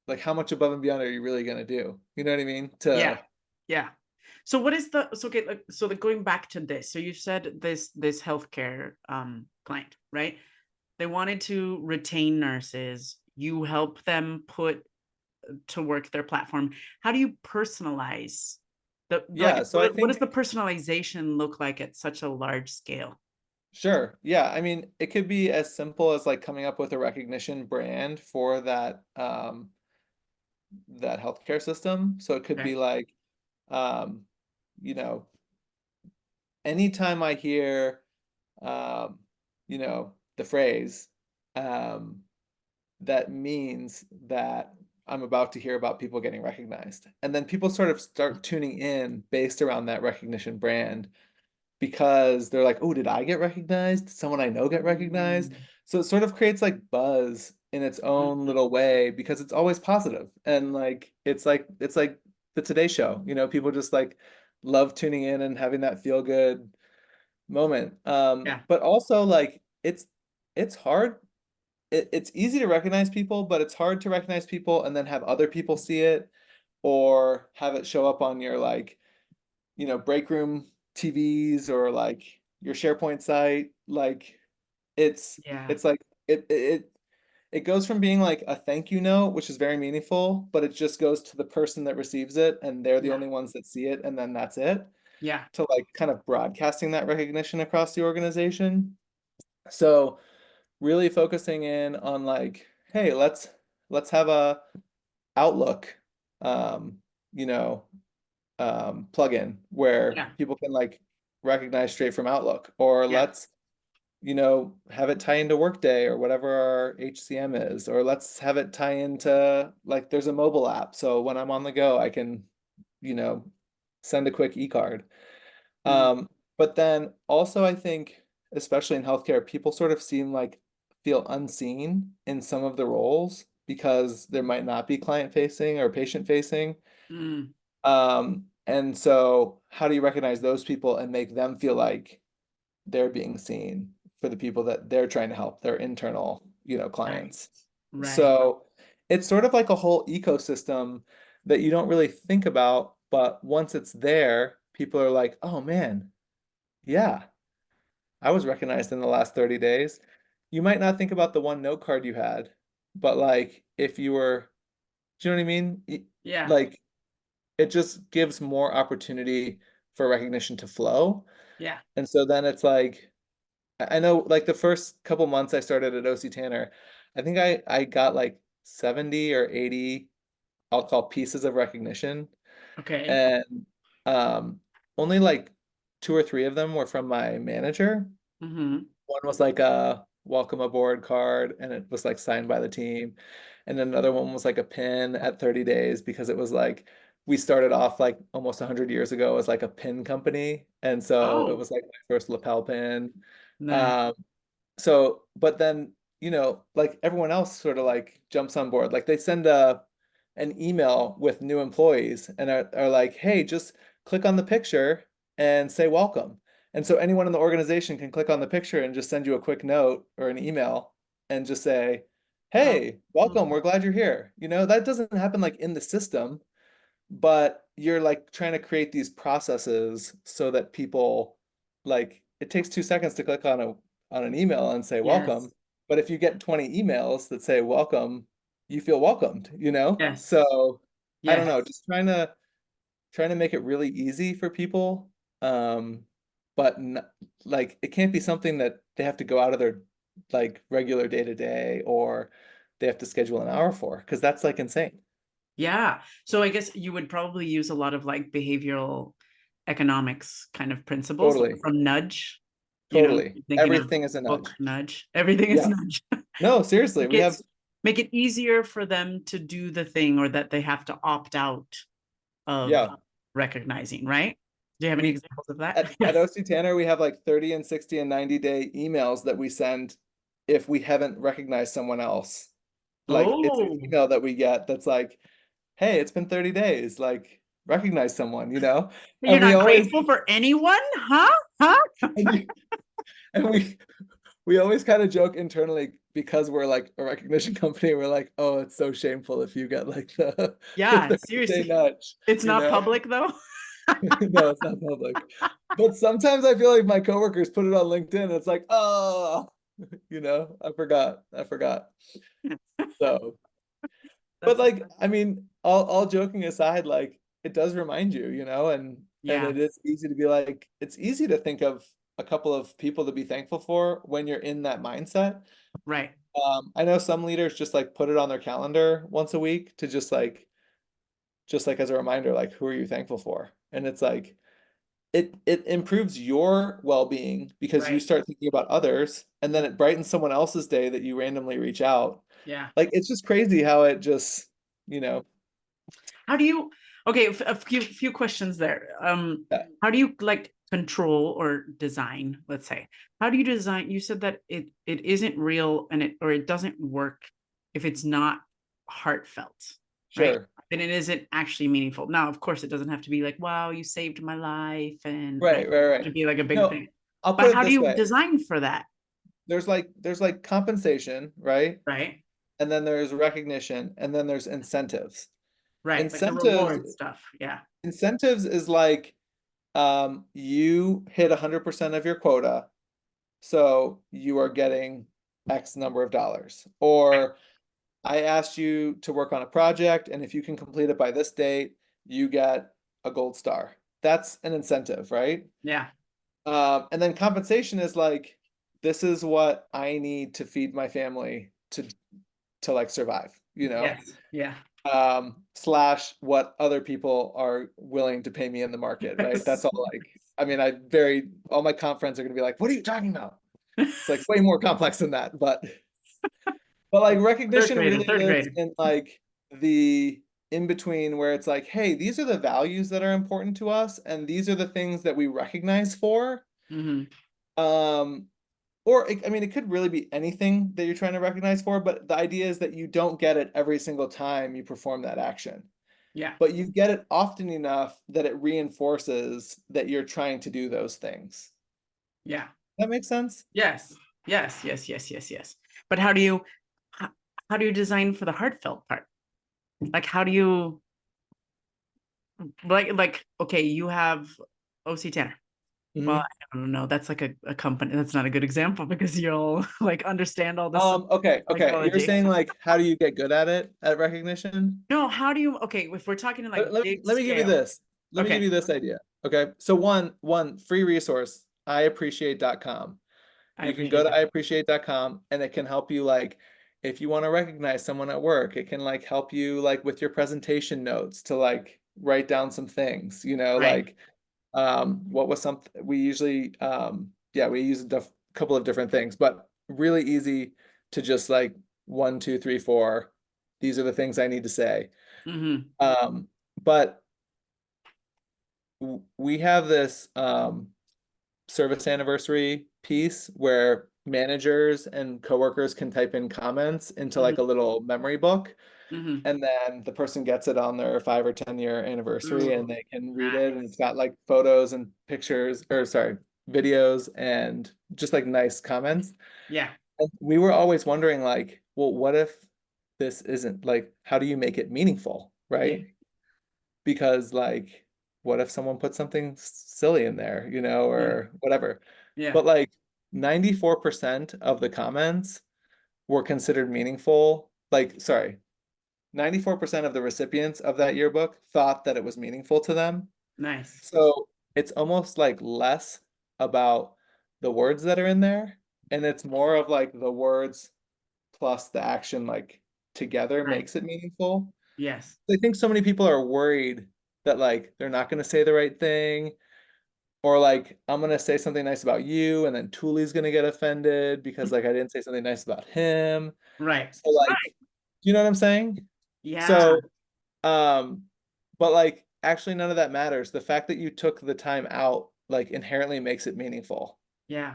like how much above and beyond are you really going to do? You know what I mean? Yeah. To Yeah. So what is the so okay, like, so the going back to this. So you said this healthcare client, right? They wanted to retain nurses. You help them put to work their platform. How do you personalize like yeah, so I what does think the personalization look like at such a large scale? sure. Yeah, I mean, it could be as simple as like coming up with a recognition brand for that healthcare system. So it could Okay. be like um, you know, anytime I hear um, the phrase, um, that means that I'm about to hear about people getting recognized. And then people sort of start tuning in based around that recognition brand because they're like, oh, did I get recognized? Did someone I know get recognized? Mm, So it sort of creates like buzz in its own mhm. little way because it's always positive. And like it's like the Today Show, people just like love tuning in and having that feel good moment. Yeah. But also like it's it's hard. It's easy to recognize people, but it's hard to recognize people and then have other people see it or have it show up on your like, break room TVs or like your SharePoint site. Like it's Yeah. it's like it goes from being like a thank you note, which is very meaningful, but it just goes to the person that receives it and they're the Yeah. only ones that see it and then that's it, Yeah. to like kind of broadcasting that recognition across the organization. So really focusing in on like, hey, let's have a Outlook um, you know, plugin where Yeah. people can like recognize straight from Outlook, or Yeah. let's have it tie into Workday or whatever our HCM is, or let's have it tie into like there's a mobile app. So when I'm on the go, I can, you know, send a quick e-card. Mhm. But then also I think, especially in healthcare, people sort of feel unseen in some of the roles because there might not be client facing or patient facing. Mm. And so how do you recognize those people and make them feel like they're being seen for the people that they're trying to help, their internal, Right. clients. Right. So it's sort of like a whole ecosystem that you don't really think about, but once it's there, people are like, oh man, yeah, I was recognized in the last 30 days. You might not think about the one note card you had, but like if you were, do you know what I mean? Yeah. Like it just gives more opportunity for recognition to flow. Yeah. And so then it's like, I know like the first couple months I started at OC Tanner, I think I got like 70 or 80, I'll call pieces of recognition. Okay. And only like two or three of them were from my manager. Mm-hmm. One was like a welcome aboard card and it was like signed by the team. And then another one was like a pin at 30 days because it was like we started off like almost 100 years ago as like a pin company. And so it Oh, was like my first lapel pin. nice. Um, so, but then, like everyone else sort of like jumps on board. Like they send an email with new employees and are like, hey, just click on the picture and say welcome. And so anyone in the organization can click on the picture and just send you a quick note or an email and just say, Oh, hey, welcome, we're glad you're here. That doesn't happen like in the system, but you're like trying to create these processes so that people like it takes 2 seconds to click on an email and say welcome. yes. But if you get 20 emails that say welcome, you feel welcomed. Yes. So I don't Yes. know, just trying to make it really easy for people. Um, but like it can't be something that they have to go out of their like regular day to day or they have to schedule an hour for because that's like insane. Yeah. So I guess you would probably use a lot of like behavioral economics kind of principles like Totally. from nudge, Totally. thinking of Everything is a book nudge. nudge. Everything is Yeah. nudge. No, seriously, Make we it have, make it easier for them to do the thing or that they have to opt out of yeah, recognizing, right? Do you have any we examples of that? at OC Tanner, we have like 30 and 60 and 90-day emails that we send if we haven't recognized someone else. Like it's an Oh, email that we get that's like, hey, it's been 30 days, like recognize someone. you're And we not always grateful for anyone? Huh? Huh? and we and we always kind of joke internally because we're like a recognition company, we're like, oh, it's so shameful if you get like the Yeah, 30-day seriously. nudge, It's you not know? public though. No, it's not public. But sometimes I feel like my coworkers put it on LinkedIn. And it's like, oh, I forgot. I forgot. So, but That's like, I mean, all joking aside, like it does remind you, and yeah, it is easy to be like, it's easy to think of a couple of people to be thankful for when you're in that mindset. right. I know some leaders just like put it on their calendar once a week to just like as a reminder, like who are you thankful for? And it's like it improves your well-being because you Right. start thinking about others and then it brightens someone else's day that you randomly reach out. Yeah. Like it's just crazy how it just, you know, How do you, okay, a few questions there. yeah, How do you like control or design, let's say? How do you design? You said that it isn't real and it doesn't work if it's not heartfelt, right? sure. And it isn't actually meaningful. Now, of course, it doesn't have to be like, wow, you saved my life and right. Right, right, To right. be like a big No, thing. I'll put But it how do this you way. design for that? there's like compensation, right? Right. And then there's recognition, and then there's incentives. Right. Like the Incentives reward stuff. Yeah. incentives is like you hit 100% of your quota, so you are getting X number of dollars. Or I asked you to work on a project, and if you can complete it by this date, you get a gold star. That's an incentive, right? Yeah. And then compensation is like, this is what I need to feed my family to like survive, you know? Yes. Yeah. Slash what other people are willing to pay me in the market, right? That's all like, I mean, all my comp friends are gonna be like, what are you talking about? It's like way more complex than that, but like Third recognition grader, really third lives grade. in like the in between where it's like, hey, these are the values that are important to us, and these are the things that we recognize for. Hmm. Um, I mean, it could really be anything that you're trying to recognize for, but the idea is that you don't get it every single time you perform that action, Yeah. but you get it often enough that it reinforces that you're trying to do those things. Yeah. That makes sense? Yes. Yes. Yes. Yes. Yes. Yes. But how do you design for the heartfelt part? Like, how do you like, okay, you have OC Tanner. Well, Mhm. I don't know. That's like a company. That's not a good example because you'll like understand all this Okay. You're psychology. saying like, how do you get good at it, at recognition? No, how do you, okay, if we're talking in like big Let me give you scale. this. Let me give Okay. you this idea. Okay. So one free resource, iappreciate.com. I You can go appreciate to that. iappreciate.com, and it can help you like if you want to recognize someone at work, it can like help you like with your presentation notes to like write down some things, Right. like what was something we usually yeah, we use couple of different things, but really easy to just like 1, 2, 3, 4. These are the things I need to say. Mm-hmm. But we have this service anniversary piece where managers and coworkers can type in comments into like a Mm-hmm. little memory book, Mm-hmm. and then the person gets it on their 5 or 10 year anniversary, and Ooh, they can read it, and it's nice. got like photos and pictures, or sorry, videos, and just like nice comments. Yeah. And we were always wondering like, well, what if this isn't like, how do you make it meaningful, Yeah. right? Because like, what if someone put something silly in there, Yeah. or whatever. Yeah. But like 94% of the comments were considered meaningful. Like, sorry, 94% of the recipients of that yearbook thought that it was meaningful to them. Nice. So it's almost like less about the words that are in there, and it's more of like the words plus the action like together Right. makes it meaningful. Yes. I think so many people are worried that like they're not going to say the right thing, or like I'm going to say something nice about you and then Tuli's going to get offended because like I didn't say something nice about him. Right. So like, Right. you know what I'm saying? Yeah. So um but like actually none of that matters. The fact that you took the time out like inherently makes it meaningful. Yeah.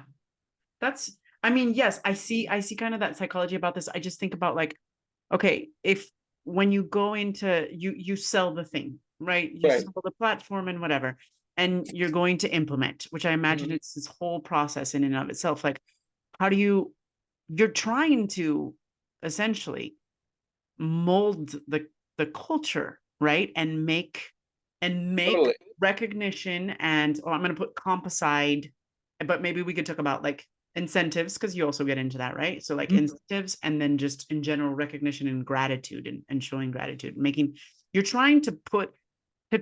That's, I mean, yes, I see kind of that psychology about this. I just think about like, okay, if when you go into you sell the thing, right? You Right. sell the platform and whatever, and you're going to implement, which I imagine Mhm. it's this whole process in and of itself. Like, how do you're trying to essentially mold the culture, right? And make Totally. recognition and, oh, I'm going to put comp aside, but maybe we could talk about like incentives because you also get into that, right? So like Mhm. incentives and then just in general recognition and gratitude and showing gratitude, making you're trying to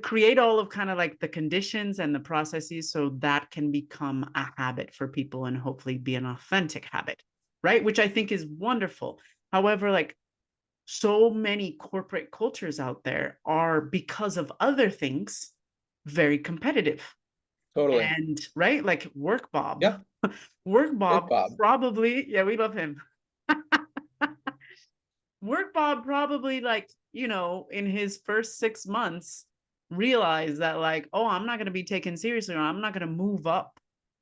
create all of kind of like the conditions and the processes so that can become a habit for people and hopefully be an authentic habit, right? Which I think is wonderful. However, like so many corporate cultures out there are, because of other things, very competitive. Totally. And right, like work Bob. Yeah. Work Work Bob Bob. probably, yeah, we love him. Work Bob probably, like, in his first 6 months, realized that, like, oh, I'm not going to be taken seriously, or I'm not going to move up,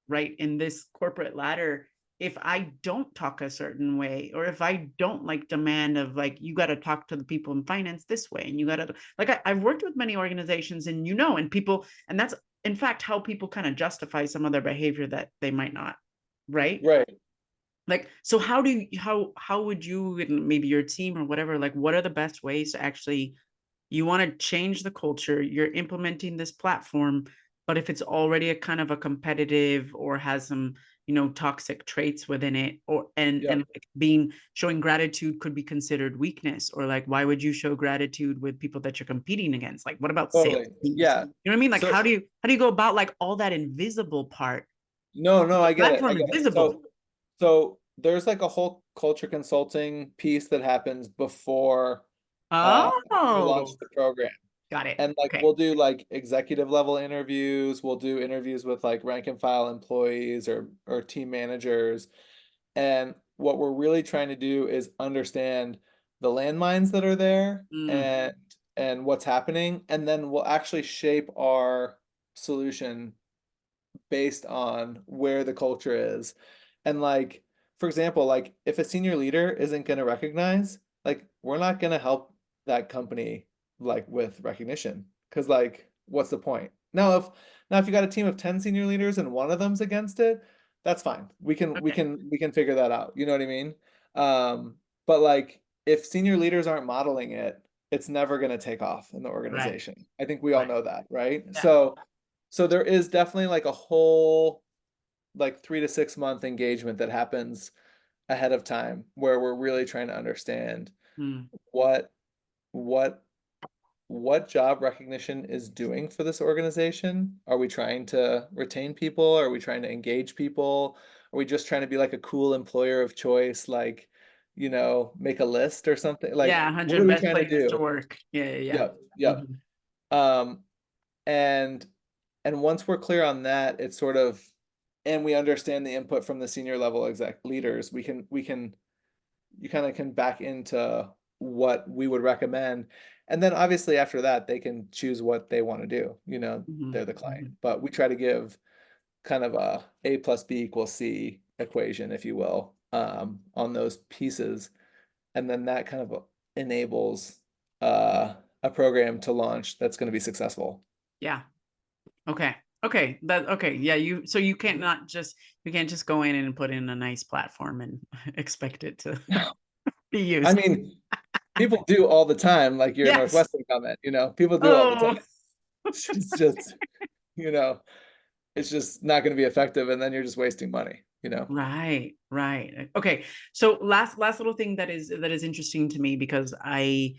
right, in this corporate ladder if I don't talk a certain way, or if I don't like demand of like, you got to talk to the people in finance this way. And you got to, like, I've worked with many organizations and, and people, and that's in fact how people kind of justify some of their behavior that they might not, right? Right. Like, so how do you, how would you and maybe your team or whatever, like, what are the best ways to actually, you want to change the culture, you're implementing this platform, but if it's already a kind of a competitive or has some, toxic traits within it, or and Yep, like being, showing gratitude could be considered weakness, or like why would you show gratitude with people that you're competing against? Like what about sales totally. teams? Yeah. You know what I mean? Like So how do you go about like all that invisible part? no, The I get it. I platform is get it. visible. So there's like a whole culture consulting piece that happens before we launch Oh, the program. got it. And like Okay. we'll do like executive level interviews, we'll do interviews with like rank and file employees or team managers. And what we're really trying to do is understand the landmines that are there Mm, and what's happening, and then we'll actually shape our solution based on where the culture is. And like, for example, like if a senior leader isn't going to recognize, like we're not going to help that company like with recognition because like what's the point? Now if you got a team of 10 senior leaders and one of them's against it, that's fine. okay. We can figure that out. You know what I mean? But like if senior leaders aren't modeling it, it's never going to take off in the Right. organization. I think we all Right. know that, right? Yeah. So there is definitely like a whole like 3 to 6 month engagement that happens ahead of time where we're really trying to understand Mm, what what what job recognition is doing for this organization. Are we trying to retain people? Are we trying to engage people? Are we just trying to be like a cool employer of choice, like, make a list or something? yeah, Like, what are 100 we best trying to places to do? work. Yeah, yeah, Yep, yeah. yep. Um, and and once we're clear on that, it's sort of and we understand the input from the senior level exec leaders, we can you kind of can back into what we would recommend. And then obviously after that, they can choose what they want to do. Mhm, They're the client. mhm. But we try to give kind of a plus B equals C equation, if you will, on those pieces. And then that kind of enables a program to launch that's going to be successful. Yeah. Okay. Okay. That okay. Yeah, so you can't not just, you can't just go in and put in a nice platform and expect it to be I used. mean, people do all the time, like your Yes. Northwestern comment, people do all the time. Oh, It's just, you know, it's just not going to be effective, and then you're just wasting money. right, right. Okay. So last little thing that is interesting to me, because I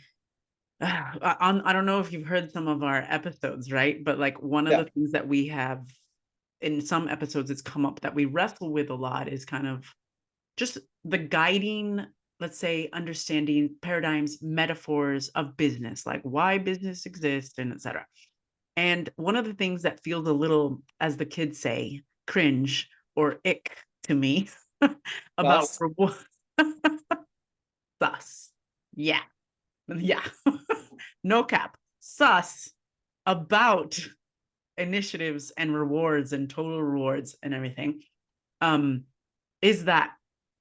don't know if you've heard some of our episodes, right? But like one of Yeah, the things that we have in some episodes, it's come up that we wrestle with a lot is kind of just the guiding, let's say, understanding paradigms, metaphors of business, like why business exists and etc. And one of the things that feels a little, as the kids say, cringe or ick to me about thus, reward, sus. Yeah. Yeah. No cap. Sus about initiatives and rewards and total rewards and everything, um is that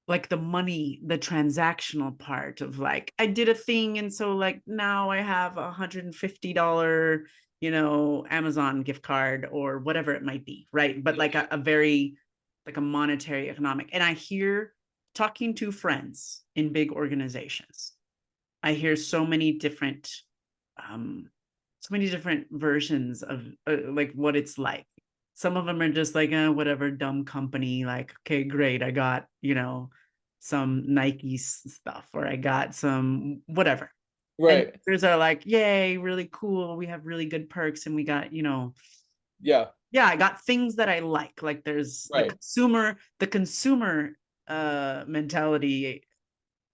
like the money, the transactional part of like I did a thing and so like now I have $150 Amazon gift card or whatever it might be, right? But like a very like a monetary economic, and I hear, talking to friends in big organizations, I hear um so many different versions of like what it's like. Some of them are just like whatever dumb company, like okay great, I got some Nike stuff, or I got some whatever. And right. others are like yay, really cool, we have really good perks, and we got Yeah, yeah, I got things that I like there's right. the consumer mentality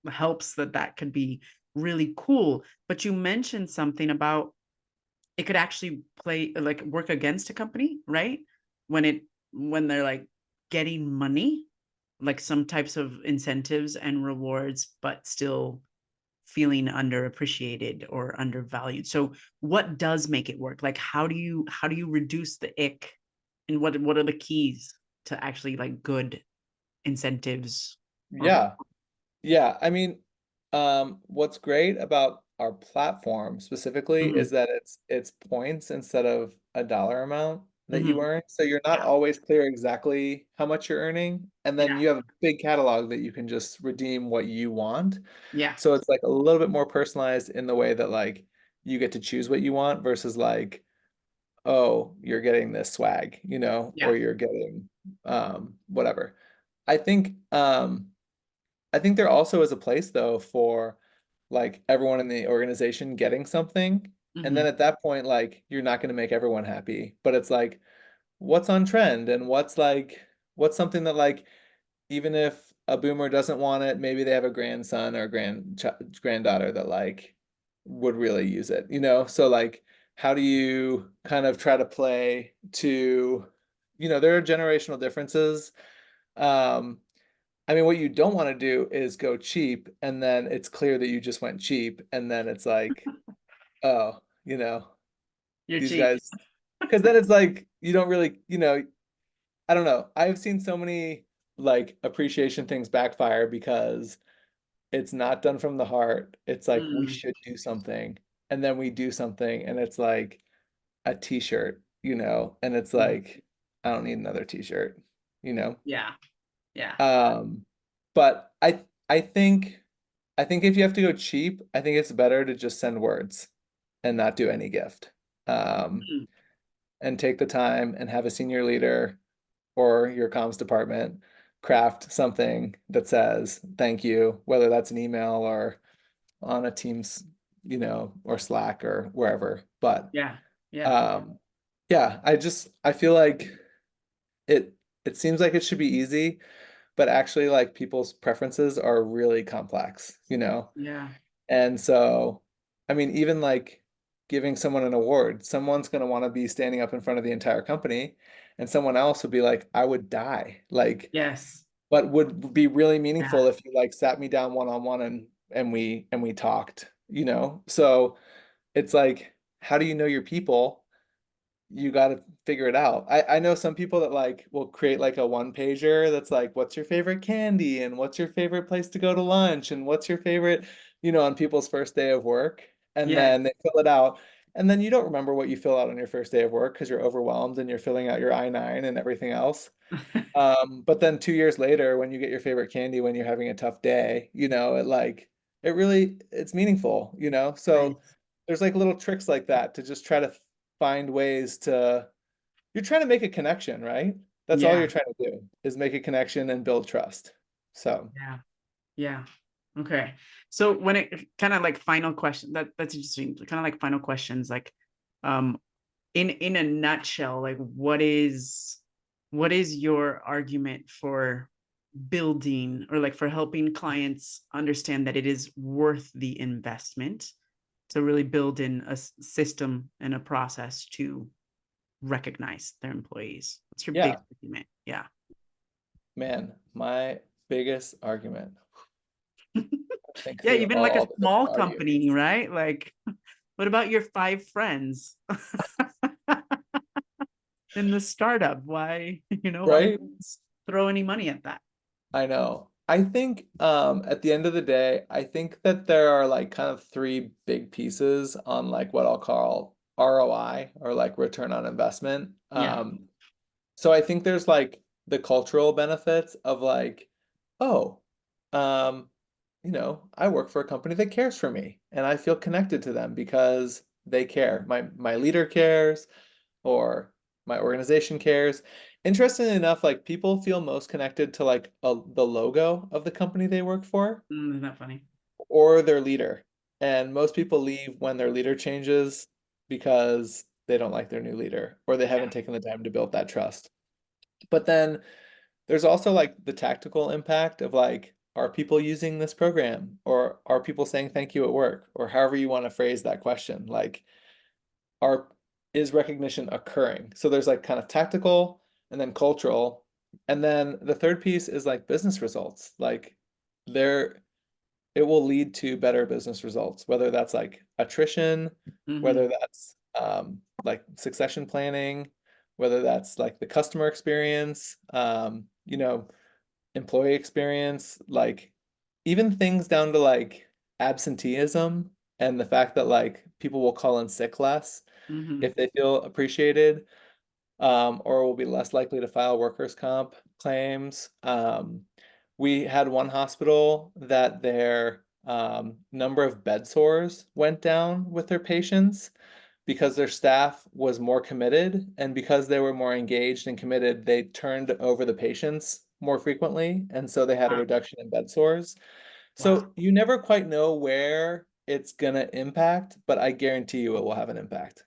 helps that could be really cool. But you mentioned something about it could actually play like work against a company, right? When they're like getting money, like some types of incentives and rewards, but still feeling underappreciated or undervalued. So what does make it work? Like how do you reduce the ick, and what are the keys to actually like good incentives or Yeah, yeah. I mean, what's great about our platform specifically Mhm. is that it's points instead of a dollar amount. that you earn. So you're not Yeah. always clear exactly how much you're earning. And then Yeah. you have a big catalog that you can just redeem what you want. Yeah. So it's like a little bit more personalized in the way that like you get to choose what you want versus like, oh, you're getting this swag, or Yeah. you're getting whatever. I think I think there also is a place though for like everyone in the organization getting something. And then Hmm. at that point, like you're not going to make everyone happy, but it's like what's on trend and what's something that like even if a boomer doesn't want it, maybe they have a grandson or a granddaughter that like would really use it, So like how do you kind of try to play to, there are generational differences. Um, I mean, what you don't want to do is go cheap and then it's clear that you just went cheap and then it's like, oh, You're these cheap. guys, because then it's like you don't really, I don't know. I've seen so many like appreciation things backfire because it's not done from the heart. It's like we Mm, should do something and then we do something and it's like a t-shirt, and it's mm. like I don't need another t-shirt, you know. Yeah. Yeah. Um, but I think if you have to go cheap, I think it's better to just send words and not do any gift. Um, Mm, and take the time and have a senior leader or your comms department craft something that says thank you, whether that's an email or on a Teams, or Slack or wherever. But yeah. Yeah. um, yeah, I feel like it it seems like it should be easy, but actually like people's preferences are really complex. Yeah. And so, I mean, even like giving someone an award, someone's going to want to be standing up in front of the entire company, and someone else would be like, I would die. Like, Yes. but would be really Yeah. meaningful if you like sat me down one on one and we talked. So it's like, how do you know your people? You got to figure it out. I know some people that like will create like a one pager that's like, what's your favorite candy and what's your favorite place to go to lunch and what's your favorite, on people's first day of work. And Yes. then they fill it out. And then you don't remember what you fill out on your first day of work because you're overwhelmed and you're filling out your I-9 and everything else. But then 2 years later, when you get your favorite candy when you're having a tough day, it's meaningful. So Nice. there's like little tricks like that to just try to find ways to you're trying to make a connection, right? That's all you're Yeah. trying to do is make a connection and build trust. So, Yeah. Yeah. Okay. So when it kind of like final question, that's interesting. Kind of like final questions, like um in a nutshell, like what is your argument for building or like for helping clients understand that it is worth the investment to really build in a system and a process to recognize their employees? What's your big yeah, argument? Yeah. man, my biggest argument. Think Yeah, through even like a all the small different company, arguments. right? Like, what about your five friends in the startup? Why Right? even throw any money at that? I know. I think at the end of the day, I think that there are like kind of three big pieces on like what I'll call ROI or like return on investment. Yeah. So I think there's like the cultural benefits of like, oh, um, I work for a company that cares for me and I feel connected to them because they care. My leader cares or my organization cares. Interestingly enough, like people feel most connected to like the logo of the company they work for Isn't that funny? or their leader. And most people leave when their leader changes because they don't like their new leader or they Yeah. haven't taken the time to build that trust. But then there's also like the tactical impact of like, are people using this program or are people saying thank you at work or however you want to phrase that question? Like, are is recognition occurring? So there's like kind of tactical and then cultural. And then the third piece is like business results. Like there it will lead to better business results, whether that's like attrition, Hmm. whether that's like succession planning, whether that's like the customer experience, employee experience, like even things down to like absenteeism and the fact that like people will call in sick less Hmm. if they feel appreciated. or will be less likely to file workers' comp claims. We had one hospital that their number of bed sores went down with their patients because their staff was more committed, and because they were more engaged and committed, they turned over the patients more frequently, and so they had a Wow. reduction in bed sores. Wow. So you never quite know where it's gonna impact, but I guarantee you it will have an impact.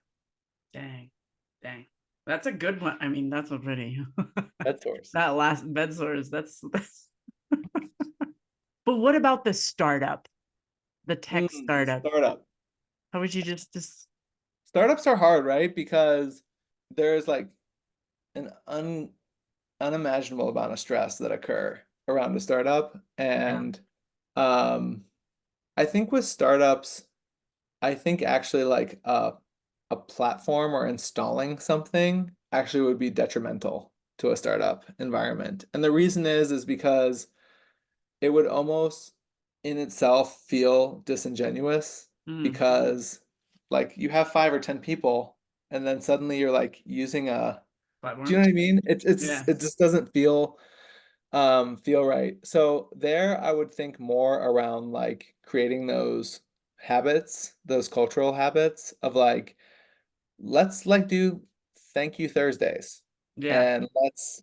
Dang. Dang. That's a good one. I mean, that's a pretty Bed sores. that last bed sores. That's but what about the startup, the tech The startup? startup. How would you just Startups are hard, right? Because there's like an unimaginable amount of stress that occur around a startup. yeah. And I think with startups, I think actually like a platform or installing something actually would be detrimental to a startup environment. And the reason is because it would almost in itself feel disingenuous Mm, because like you have 5 or 10 people and then suddenly you're like using a, do you know platform? what I mean? Yeah. It just doesn't feel right. So there I would think more around like creating those habits, those cultural habits of like let's like do thank you Thursdays Yeah. and let's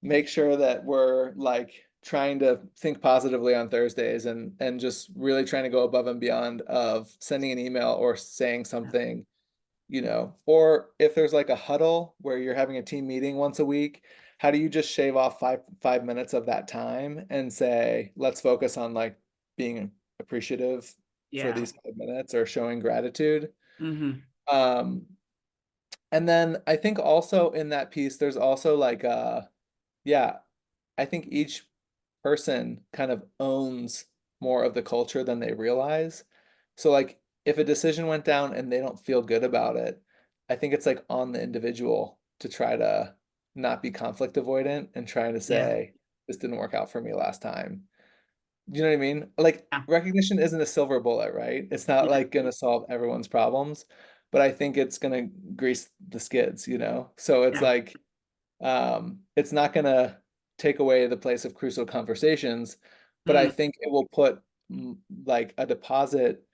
make sure that we're like trying to think positively on Thursdays and just really trying to go above and beyond of sending an email or saying Yeah. something, or if there's like a huddle where you're having a team meeting once a week, how do you just shave off five minutes of that time and say, let's focus on like being appreciative for Yeah. these 5 minutes or showing gratitude. Mm-hmm. Um, and then I think also in that piece, there's also like yeah, I think each person kind of owns more of the culture than they realize. So like if a decision went down and they don't feel good about it, I think it's like on the individual to try to not be conflict avoidant and trying to Yeah. say, this didn't work out for me last time. Do you know what I mean? Like Yeah. recognition isn't a silver bullet, right? It's not Yeah. like gonna solve everyone's problems, but I think it's gonna grease the skids. So it's Yeah. like it's not going to take away the place of crucial conversations, but I Mm, think it will put like a deposit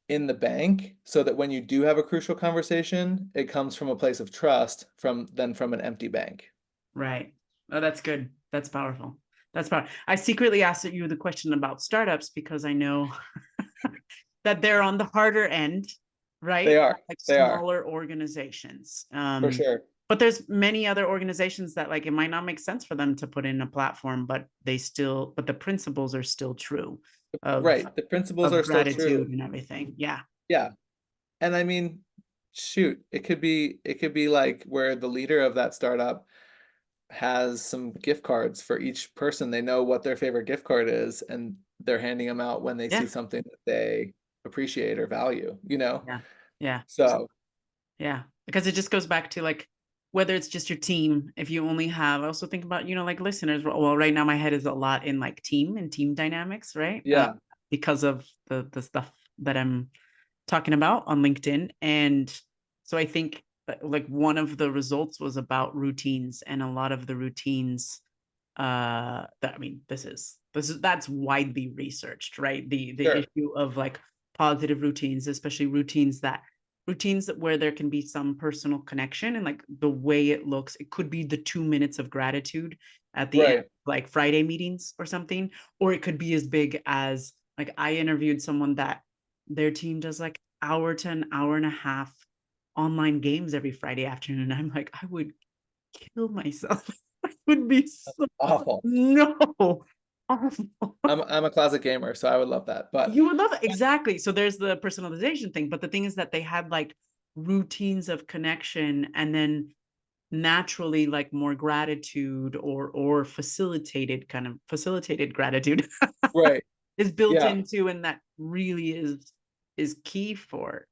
in the bank so that when you do have a crucial conversation, it comes from a place of trust from an empty bank. right. Oh, that's good. That's powerful. That's powerful. I secretly asked you the question about startups because I know that they're on the harder end, They right? are. Like They are, smaller organizations. for sure. But there's many other organizations that like it might not make sense for them to put in a platform, but but the principles are still true of Right. The principles of are still true. gratitude and everything. Yeah. Yeah. And I mean, shoot, it could be like where the leader of that startup has some gift cards for each person. They know what their favorite gift card is, and they're handing them out when they see Yeah. something that they appreciate or value. Yeah. Yeah. So, Yeah, because it just goes back to like whether it's just your team, if you only have, I also think about, like listeners. Well, right now my head is a lot in like team and team dynamics, right? yeah, Because of the stuff that I'm talking about on LinkedIn. And so I think like one of the results was about routines, and a lot of the routines that I mean this is that's widely researched, right? The sure. issue of like positive routines, especially routines where there can be some personal connection, and like the way it looks, it could be the 2 minutes of gratitude at the end, Right, like Friday meetings or something, or it could be as big as like I interviewed someone that their team does like hour to an hour and a half online games every Friday afternoon. I'm like, I would kill myself. I would be so awful. no awful. I'm a closet gamer, so I would love that. But You would love it. Exactly. So there's the personalization thing, but the thing is that they had like routines of connection, and then naturally like more gratitude or facilitated gratitude right, is built yeah, into, and that really is key for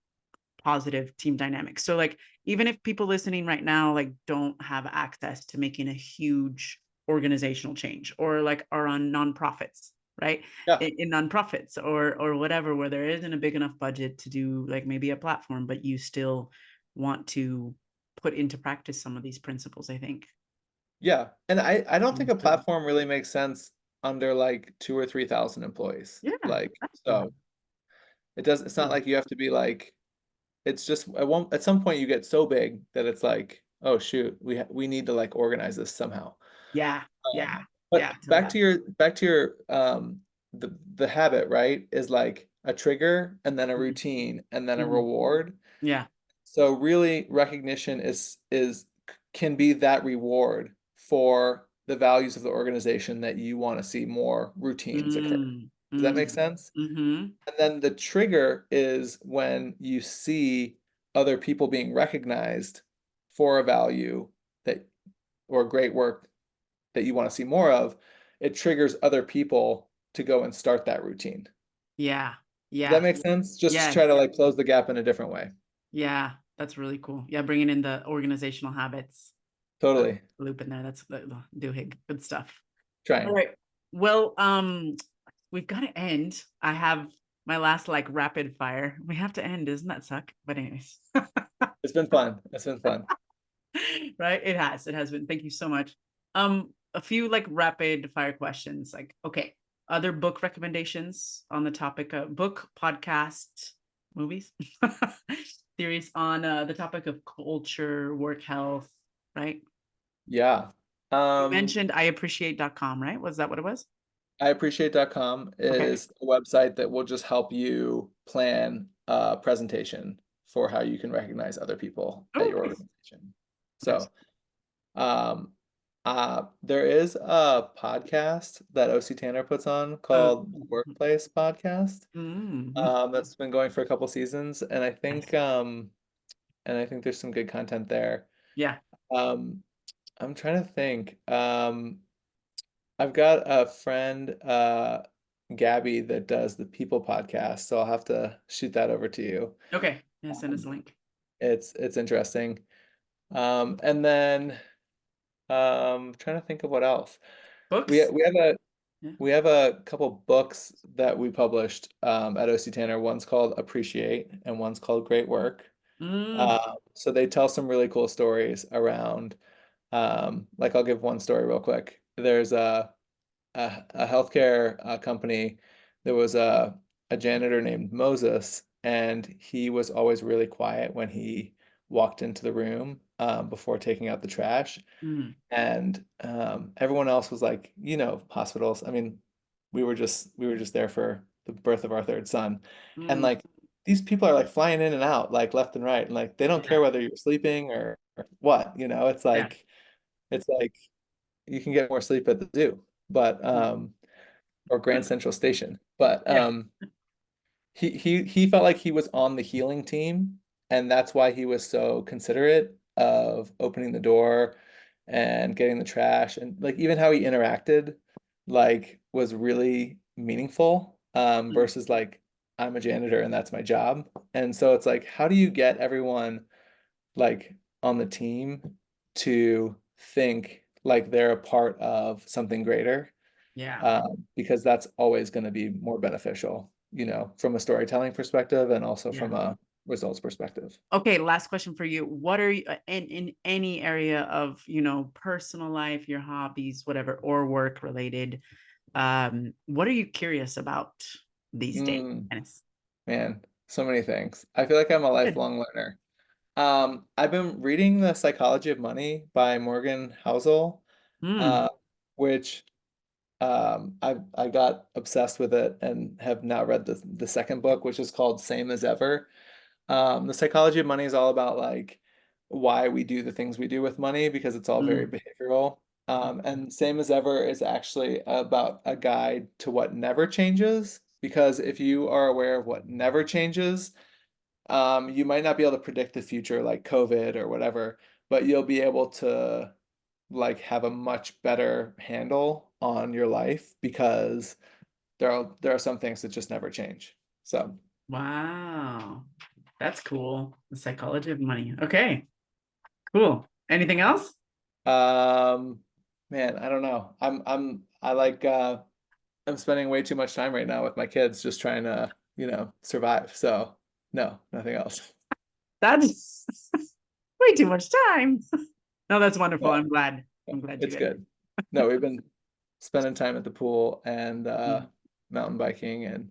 positive team dynamics. So like even if people listening right now like don't have access to making a huge organizational change, or like are on nonprofits, right? yeah, In nonprofits or whatever, where there isn't a big enough budget to do like maybe a platform, but you still want to put into practice some of these principles, I think. Yeah. And I don't think a So, platform really makes sense under like 2 or 3 thousand employees. yeah, Like, exactly. so it's not like you have to be like, it's just at some point you get so big that it's like, oh shoot, we need to like organize this somehow. Yeah, yeah, But yeah, totally. back to your the habit, right, is like a trigger and then a Mhm, routine and then a mhm. reward. Yeah. So really recognition is can be that reward for the values of the organization that you want to see more routines occur. Mm, Does that mm, make sense? mm-hmm. And then the trigger is when you see other people being recognized for a value that or great work that you want to see more of, it triggers other people to go and start that routine. Yeah, Does that yeah, make sense? Just to yes, try to like close the gap in a different way. yeah. That's really cool. Yeah, bringing in the organizational habits Totally. loop in there. That's the Duhigg. Good stuff. All Trying. right. Well, we've got to end. I have my last like rapid fire. We have to end, doesn't that suck? But anyways, It's been fun. It's been fun. right? It has. It has been. Thank you so much. A few like rapid fire questions. Like, okay, other book recommendations on the topic of book, podcast, movies, theories on the topic of culture, work health, right? Yeah. You Um, mentioned iappreciate.com, right? Was that what it was? iappreciate.com Okay. is a website that will just help you plan a presentation for how you can recognize other people at Oh, your nice. organization. Nice. So, um, there is a podcast that OC Tanner puts on Oh, called Workplace Podcast. mm, That's been going for a couple seasons, nice. and I think there's some good content there. Yeah. Um, I'm trying to think. I've got a friend, Gabby, that does the People podcast, so I'll have to shoot that over to you. Okay. Yeah, send us a link. It's interesting. And then trying to think of what else. We Books? we have a Yeah. we have a couple books that we published at OC Tanner. One's called Appreciate and one's called Great Work. Mm, So they tell some really cool stories around like I'll give one story real quick. There's a healthcare company. There was a janitor named Moses, and he was always really quiet when he walked into the room before taking out the trash. mm, And everyone else was like, hospitals. I mean, we were just there for the birth of our third son, and mm. like these people are like flying in and out like left and right, and like they don't Yeah. care whether you're sleeping or what. It's Yeah. like you can get more sleep at the zoo, but Mm. or Grand Central Station. But Yeah. he felt like he was on the healing team, and that's why he was so considerate of opening the door and getting the trash, and like even how he interacted like was really meaningful Mm. versus like I'm a janitor and that's my job. And so it's like how do you get everyone like on the team to think like they're a part of something greater, Yeah. because that's always going to be more beneficial, from a storytelling perspective and also Yeah. from a results perspective. Okay, last question for you. What are you in any area of, personal life, your hobbies, whatever, or work related? What are you curious about these days? Mm, Dennis? man, so many things. I feel like I'm a Good. lifelong learner. I've been reading The Psychology of Money by Morgan Housel, Mm, uh, which I got obsessed with it and have now read the second book, which is called Same as Ever. The Psychology of Money is all about like why we do the things we do with money because it's all very mm, behavioral. And Same as Ever is actually about a guide to what never changes. Because if you are aware of what never changes, you might not be able to predict the future like COVID or whatever, but you'll be able to like have a much better handle on your life because there are some things that just never change. So, wow. That's cool. The psychology of money. Okay, cool. Anything else? um, man, I don't know. I'm spending way too much time right now with my kids just trying to, survive. So, no, nothing else. That's way too much time. No, that's wonderful. No, I'm glad. no, I'm glad you it's guys. good. No, we've been spending time at the pool and Mm. mountain biking, and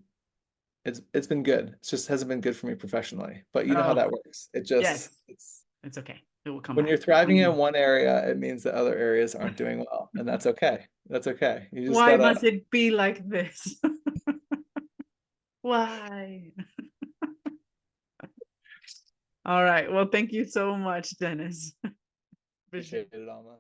it's been good. It just hasn't been good for me professionally. But you know how Oh, that works. yes. It's It's okay. It will come when you're back. thriving Mm. in one area, it means that other areas aren't doing well, and that's okay. That's okay. You just Why gotta. must it be like this? Why? All right. Well, thank you so much, Dennis. Appreciate Appreciate it, Alma.